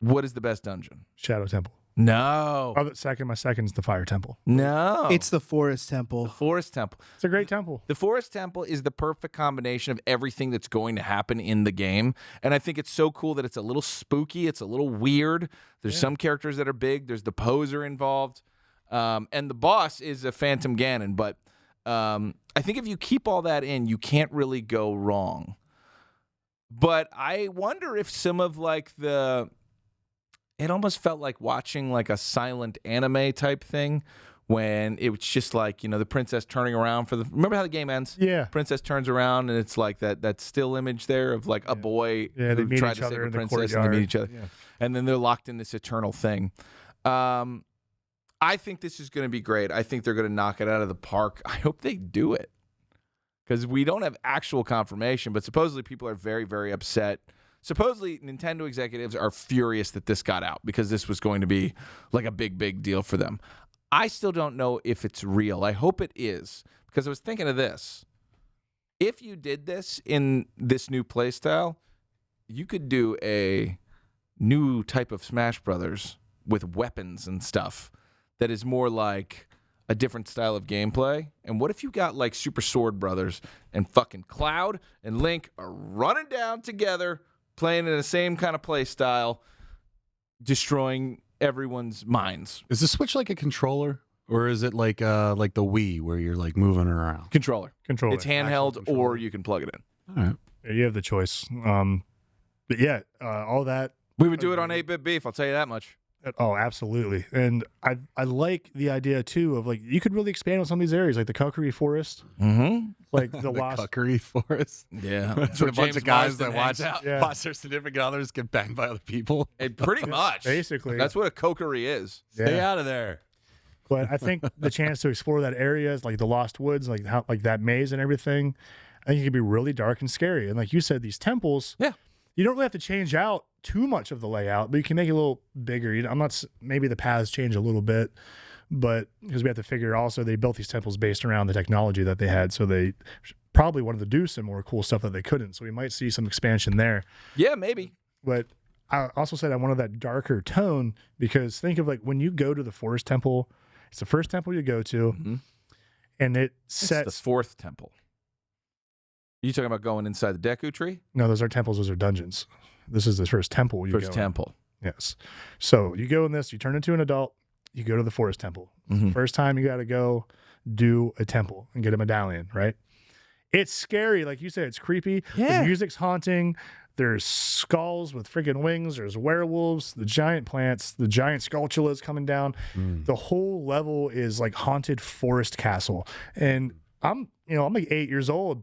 What is the best dungeon? Shadow Temple. No. My second is the Fire Temple. No. It's the Forest Temple. The Forest Temple. It's a great temple. The Forest Temple is the perfect combination of everything that's going to happen in the game. And I think it's so cool that it's a little spooky. It's a little weird. There's some characters that are big. There's the poser involved. And the boss is a Phantom Ganon. But I think if you keep all that in, you can't really go wrong. But I wonder if some of it almost felt like watching like a silent anime type thing when it was just like, the princess turning around remember how the game ends? Yeah. Princess turns around and it's like that still image there of like a boy they who meet tried each to save other a in the princess and courtyard. they meet each other. Yeah. And then they're locked in this eternal thing. I think this is going to be great. I think they're going to knock it out of the park. I hope they do it because we don't have actual confirmation, but supposedly people are very, very upset. Supposedly, Nintendo executives are furious that this got out because this was going to be like a big, big deal for them. I still don't know if it's real. I hope it is because I was thinking of this. If you did this in this new playstyle, you could do a new type of Smash Brothers with weapons and stuff that is more like a different style of gameplay. And what if you got like Super Sword Brothers and fucking Cloud and Link are running down together, playing in the same kind of play style, destroying everyone's minds. Is the Switch like a controller, or is it like the Wii where you're like moving around? Controller. Actual It's handheld, controller. or you can plug it in. All right. Yeah, you have the choice. But yeah, all that. We would do it on 8-Bit Beef, I'll tell you that much. Oh, absolutely. And I like the idea too of like you could really expand on some of these areas, like the Kukri Forest, like the lost. Cuckery Forest. Yeah. That's a bunch of guys that watch out. watch their significant others get banged by other people. Pretty much. Basically. That's what a kokery is. Stay out of there. But I think the chance to explore that area is like the Lost Woods, like that maze and everything. I think it could be really dark and scary. And like you said, these temples. Yeah. You don't really have to change out too much of the layout, but you can make it a little bigger. Maybe the paths change a little bit, but because we have to figure also they built these temples based around the technology that they had. So they probably wanted to do some more cool stuff that they couldn't. So we might see some expansion there. Yeah, maybe. But I also said I wanted that darker tone because think of like when you go to the Forest Temple, it's the first temple you go to, and it sets It's the fourth temple. You talking about going inside the Deku Tree? No, those are temples. Those are dungeons. This is the first temple. First temple. Yes. So you go in this, you turn into an adult, you go to the Forest Temple. First time you got to go do a temple and get a medallion, right? It's scary. Like you said, it's creepy. Yeah. The music's haunting. There's skulls with freaking wings. There's werewolves, the giant plants, the giant skulltulas coming down. The whole level is like haunted forest castle. And I'm like 8 years old.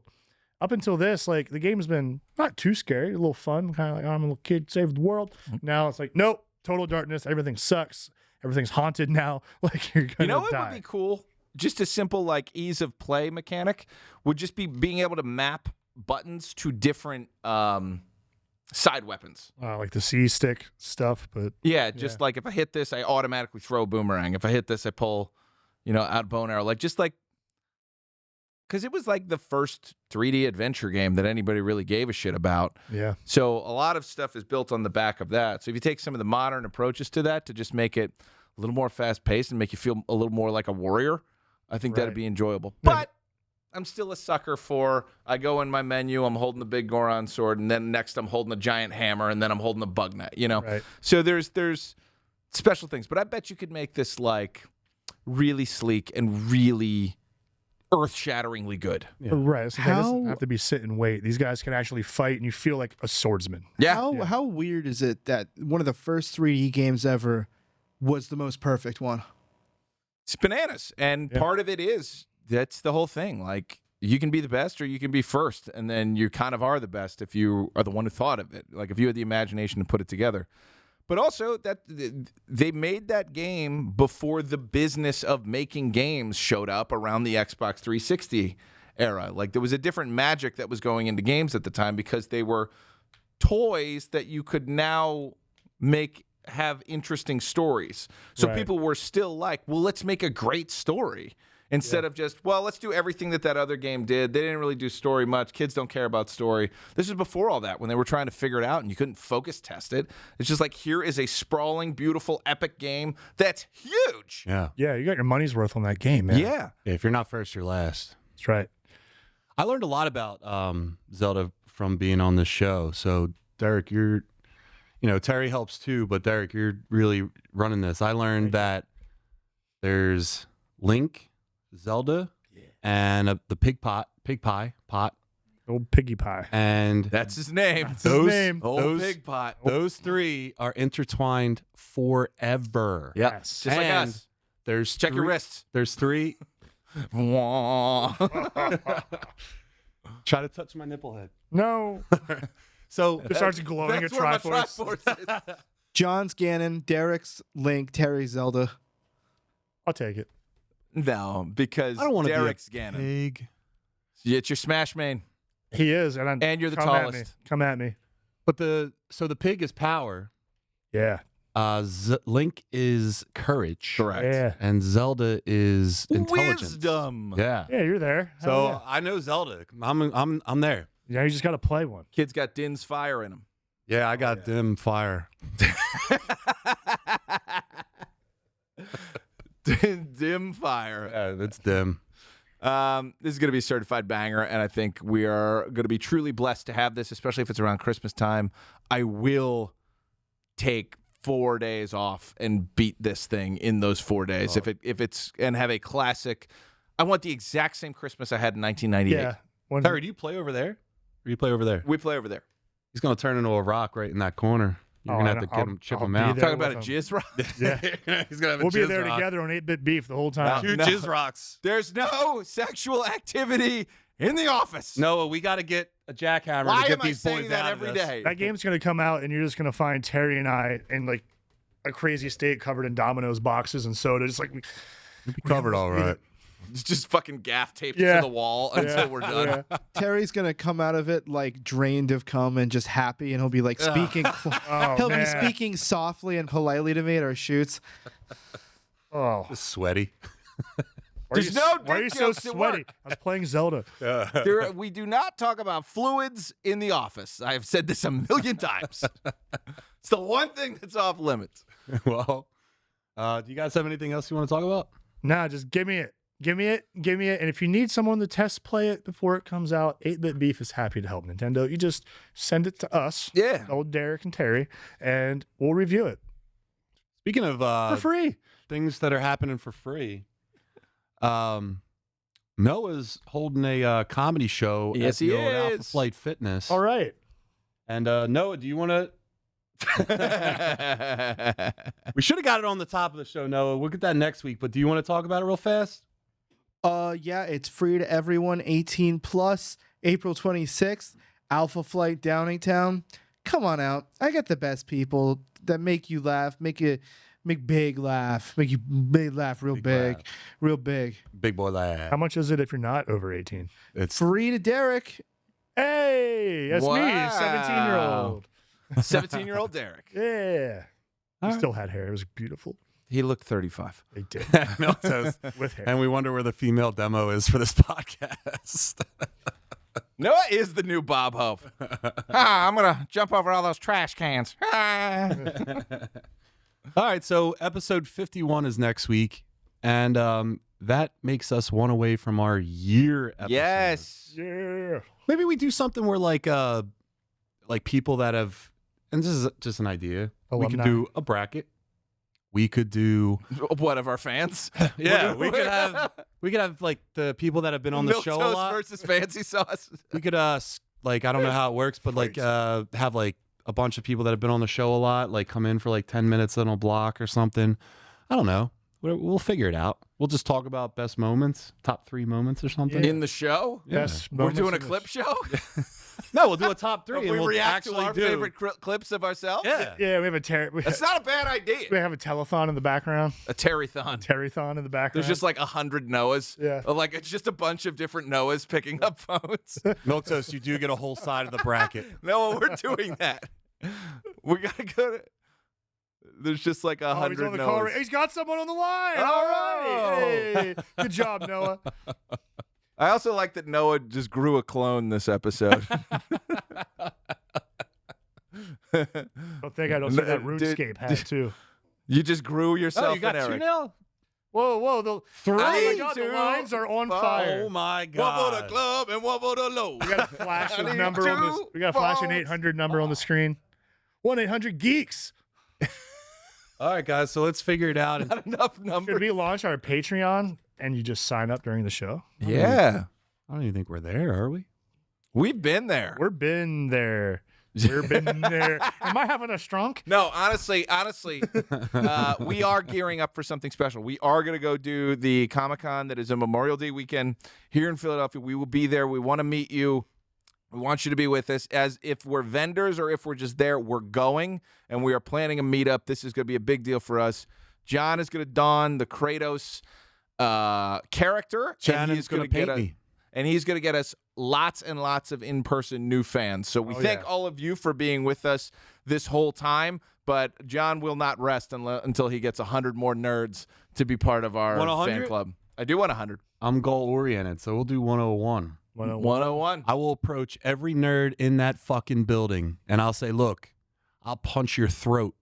Up until this, like the game's been not too scary, a little fun, kind of like, oh, I'm a little kid, save the world. Now it's like, nope, total darkness. Everything sucks. Everything's haunted now. Like you're gonna what die. would be cool? Just a simple like ease of play mechanic would just be being able to map buttons to different side weapons. Like the C stick stuff, but Yeah, just like if I hit this, I automatically throw a boomerang. If I hit this, I pull, out bow and arrow. Like just like. Because it was like the first 3D adventure game that anybody really gave a shit about. yeah, So a lot of stuff is built on the back of that. So if you take some of the modern approaches to that to just make it a little more fast-paced and make you feel a little more like a warrior, I think that'd Right. be enjoyable. But I'm still a sucker for, I go in my menu, I'm holding the big Goron sword, and then next I'm holding a giant hammer, and then I'm holding a bug net, Right. So there's special things. But I bet you could make this like really sleek and really earth-shatteringly good. right. So that doesn't How- have to be sit and wait. These guys can actually fight, and you feel like a swordsman. Yeah. How weird is it that one of the first 3D games ever was the most perfect one? It's bananas. And Yeah. part of it is that's the whole thing. Like you can be the best or you can be first. And then you kind of are the best if you are the one who thought of it. Like if you had the imagination to put it together. But also that they made that game before the business of making games showed up around the Xbox 360 era. Like there was a different magic that was going into games at the time because they were toys that you could now have interesting stories. So Right. people were still like, well, let's make a great story instead of just, well, let's do everything that other game did. They didn't really do story much. Kids don't care about story. This is before all that when they were trying to figure it out and you couldn't focus test it. It's just like, here is a sprawling, beautiful, epic game that's huge. Yeah. Yeah, you got your money's worth on that game, man. Yeah. If you're not first, you're last. That's right. I learned a lot about Zelda from being on this show. So, Derek, Terry helps too, but Derek, you're really running this. I learned that there's Link, Zelda, and the pig pot, Old piggy pie. and That's his name. his those, name. Old those, pig pot. those three are intertwined forever. Yep. Yes. Just like And us. There's Check your three- wrists. There's three. Wah. Try to touch my nipple head. No. So It starts glowing That's at where my Triforce. Triforce is. John's Ganon, Derek's Link, Terry's Zelda. I'll take it. No, because I don't want to Derek's be a Ganon. pig. It's your smash main. He is, and you're the come at me. tallest. Come at me. But the pig is power. Yeah. Link is courage. Correct. Yeah. And Zelda is intelligence. Wisdom. Yeah. Yeah, you're there. So Hell I know Zelda. I'm there. yeah, you just got to play one. Kid's got Din's fire in him. Yeah, I got dim fire. Dim fire. Yeah, that's dim. This is going to be a certified banger, and I think we are going to be truly blessed to have this, especially if it's around Christmas time. I will take 4 days off and beat this thing in those 4 days. If it's and have a classic. I want the exact same Christmas I had in 1998. Yeah. One, Terry, do you play over there? Or you play over there? We play over there. He's gonna turn into a rock right in that corner. You're gonna have to get him, chip him out. there Talking about a with jizz rock. Yeah. He's gonna have We'll be there together on 8-Bit Beef the whole time. Two No. jizz rocks. There's no sexual activity in the office. Noah, we got to get a jackhammer Why to get am I these saying boys that out every of this. day? That game's going to come out, and you're just going to find Terry and I in like a crazy state covered in Domino's boxes and soda. Just like, Covered all right. It's just fucking gaff taped Yeah. to the wall until we're done. Yeah. Terry's gonna come out of it like drained of cum and just happy, and he'll be like speaking. Oh, he'll be man. speaking softly and politely to me at our shoots. Oh. Just sweaty. There's no Why are you dick so jokes at sweaty? work. I was playing Zelda. We do not talk about fluids in the office. I have said this a million times. It's the one thing that's off limits. Well, do you guys have anything else you want to talk about? Nah, just give me it. Give me it. Give me it. And if you need someone to test play it before it comes out, 8-Bit Beef is happy to help Nintendo. You just send it to us, Yeah. old Derek and Terry, and we'll review it Speaking of for free. things that are happening for free, Noah's holding a comedy show Yes, at the he old Alpha is. Flight Fitness. All right. And Noah, do you want to? We should have got it on the top of the show, Noah. We'll get that next week. But do you want to talk about it real fast? Yeah, it's free to everyone, 18 plus. April 26th, Alpha Flight Downingtown. Come on out. I got the best people that make you laugh, make big laugh, make you big laugh real big, laugh. real big. Big boy lad. How much is it if you're not over 18? It's Free to Derek. Hey, that's me, Wow. 17-year-old. 17-year-old Derek. Yeah. All He right. still had hair. It was beautiful. He looked 35. They did. Milk toast. With hair. And we wonder where the female demo is for this podcast. Noah is the new Bob Hope. I'm going to jump over all those trash cans. All right, so episode 51 is next week, and that makes us one away from our year episode. Yes. Yeah. Maybe we do something where like people that have, and this is just an idea. We could Alumni. do a bracket. We could do What of our fans? yeah. We could have like the people that have been on the Milk show a toast lot. versus fancy sauce. We could like I don't know how it works, but like have like a bunch of people that have been on the show a lot, like come in for like 10 minutes on a block or something. I don't know. We'll figure it out. We'll just talk about best moments, top 3 moments or something. In the show? Yes. We're doing a clip show? No, we'll do a top 3. we and we'll react to actually our do. favorite clips of ourselves? Yeah. Yeah, we have That's not a bad idea. we have a telethon in the background. A Terry-thon. Terrython in the background. There's just like 100 Noahs. Yeah. Like it's just a bunch of different Noahs picking up phones. Milk toast, you do get a whole side of the bracket. No, we're doing that. We gotta go to. There's just like Oh, he's 100 on the call. Noahs. He's got someone on the line. Oh. All right. Hey. Good job, Noah. I also like that Noah just grew a clone this episode. Don't think I don't see that RuneScape hat too. You just grew yourself Oh, you got an 2 Eric. now? Whoa, the 3? Oh my God, the 2, lines are on 5. fire. Oh my One for god. the club and one for the low. We got a flash I need number on this. 2 We got a flash an phones. 800 number on the screen. 1-800-GEEKS. All right, guys, so let's figure it out. Not enough Should numbers. we launch our Patreon and you just sign up during the show? Yeah. I don't even think we're there, are we? We've been there. We're been there. We're been there. Am I having a strunk? No, honestly, we are gearing up for something special. We are going to go do the Comic-Con that is a Memorial Day weekend here in Philadelphia. We will be there. We want to meet you. We want you to be with us. As if we're vendors or if we're just there, we're going, and we are planning a meetup. This is going to be a big deal for us. John is going to don the Kratos character. Shannon's going to paint me. And he's going to get us lots and lots of in-person new fans. So we thank all of you for being with us this whole time. But John will not rest until he gets 100 more nerds to be part of our Want fan 100? club. I do want 100. I'm goal-oriented, so we'll do 101. 101. I will approach every nerd in that fucking building, and I'll say, look, I'll punch your throat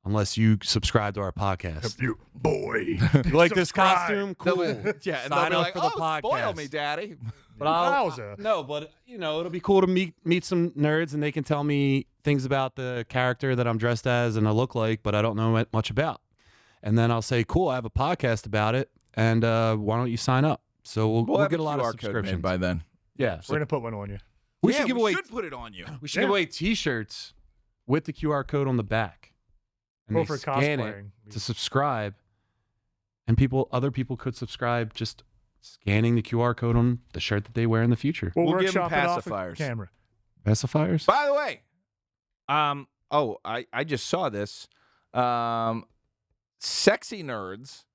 unless you subscribe to our podcast. You boy. You like this Subscribe. costume? Cool. Yeah, and Sign they'll be up like, for the "Oh, podcast. spoil me, Daddy." But I'll, Wowza. no, but you know, it'll be cool to meet some nerds, and they can tell me things about the character that I'm dressed as and I look like, but I don't know much about. And then I'll say, cool, I have a podcast about it, and why don't you sign up? So we'll have get a lot of QR code made subscriptions by then. Yeah, We're so going to put one on you. we should give away. should put it on you. We should give away T-shirts with the QR code on the back, and Or they for scan cosplaying. it to subscribe, and other people could subscribe just scanning the QR code on the shirt that they wear in the future. We'll We'll give them workshop it off the pacifiers. camera. Pacifiers. By the way, I just saw this. Sexy Nerds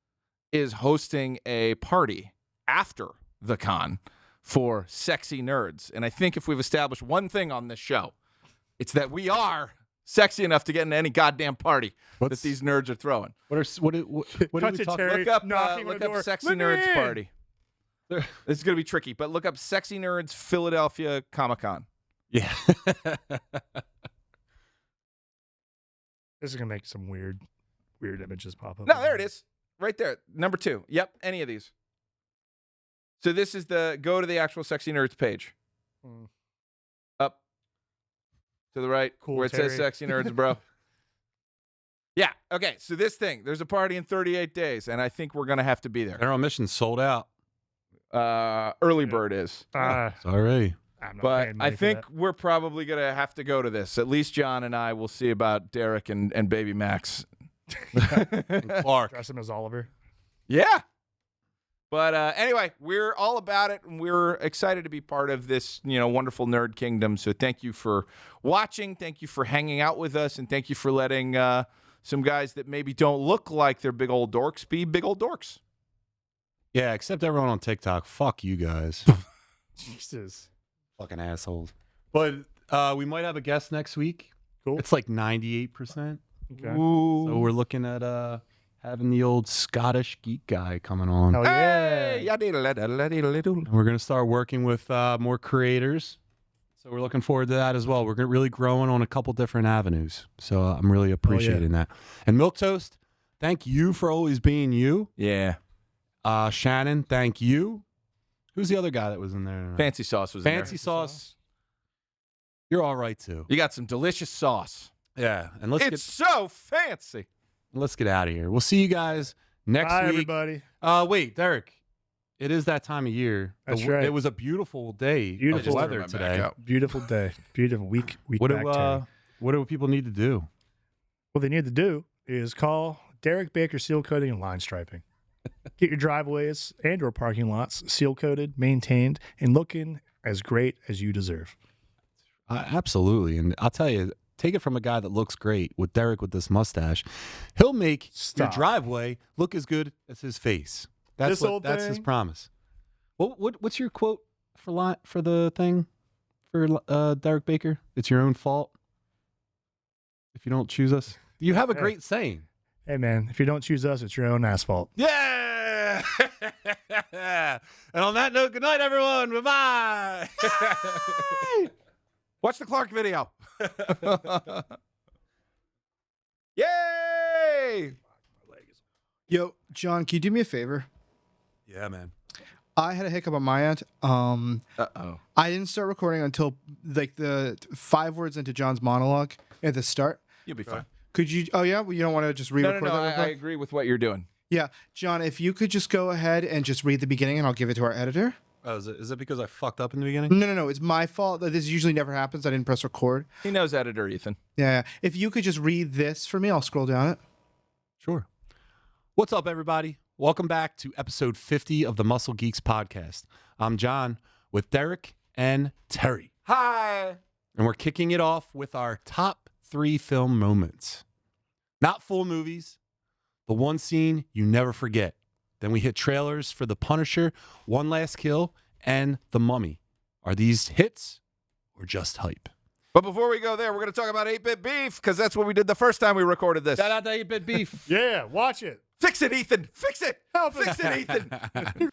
is hosting a party after the con for sexy nerds. And I think if we've established one thing on this show, it's that we are sexy enough to get into any goddamn party that these nerds are throwing. What are Cut we to talking? Terry. Look up knocking on the door. Sexy Let me Nerds in. Party. This is going to be tricky, but look up Sexy Nerds Philadelphia Comic-Con. Yeah. This is going to make some weird images pop up. No, there it is. Right there. Number 2. Yep, any of these. So this is go to the actual Sexy Nerds page. Hmm. Up to the right, Cool, where it says Terry. Sexy Nerds, bro. Yeah, okay, so this thing, there's a party in 38 days, and I think we're going to have to be there. Their own mission sold out. Early bird is. Sorry. I'm not But paying I money for think that. we're probably going to have to go to this. At least John and I will see about Derek and Baby Max. Clark. Dress him as Oliver. Yeah. But anyway, we're all about it, and we're excited to be part of this, wonderful nerd kingdom. So thank you for watching. Thank you for hanging out with us, and thank you for letting some guys that maybe don't look like they're big old dorks be big old dorks. Yeah, except everyone on TikTok. Fuck you guys. Jesus. Fucking assholes. But we might have a guest next week. Cool. It's like 98%. Okay. Ooh. So we're looking at having the old Scottish geek guy coming on. Hell Hey, yeah. And we're going to start working with more creators. So we're looking forward to that as well. We're really growing on a couple different avenues. So I'm really appreciating that. And Milquetoast, thank you for always being you. Yeah. Shannon, thank you. Who's the other guy that was in there tonight? Fancy sauce was in there. Fancy sauce. You're all right too. You got some delicious sauce. Yeah, and It's so fancy. let's get out of here. We'll see you guys next Bye, week. everybody. Wait, Derek. It is that time of year. That's right. It was a beautiful day Beautiful of threw weather my back today. out. Beautiful day. Beautiful week What back, Terry. do people need to do? What they need to do is call Derek Baker Seal Coating and Line Striping. Get your driveways and or parking lots seal coated, maintained, and looking as great as you deserve. Absolutely, and I'll tell you, take it from a guy that looks great with Derek with this mustache. He'll make your Stop. driveway look as good as his face. That's This old that's his thing? promise. What's your quote for the thing for Derek Baker? It's your own fault if you don't choose us. You have a Hey. great saying. Hey, man, if you don't choose us, it's your own asphalt. Yeah. And on that note, good night, everyone. Bye bye. Watch the Clark video. Yay! Yo, John, can you do me a favor? Yeah, man. I had a hiccup on my end. Uh-oh. I didn't start recording until like the 5 words into John's monologue at the start. You'll be fine. Could you? Oh yeah, well, you don't want to just No, re-record no, that? real I quick? agree with what you're doing. Yeah, John, if you could just go ahead and just read the beginning, and I'll give it to our editor. Oh, is it because I fucked up in the beginning? No, it's my fault. This usually never happens. I didn't press record. He knows editor, Ethan. Yeah, if you could just read this for me, I'll scroll down it. Sure. What's up, everybody? Welcome back to episode 50 of the Muscle Geeks podcast. I'm John with Derek and Terry. Hi. And we're kicking it off with our top 3 film moments. Not full movies, the one scene you never forget. Then we hit trailers for The Punisher, One Last Kill, and The Mummy. Are these hits or just hype? But before we go there, we're going to talk about 8-Bit Beef, because that's what we did the first time we recorded this. Shout out to 8-Bit Beef. Yeah, watch it. Fix it, Ethan. Fix it. Help Fix us. it, Ethan.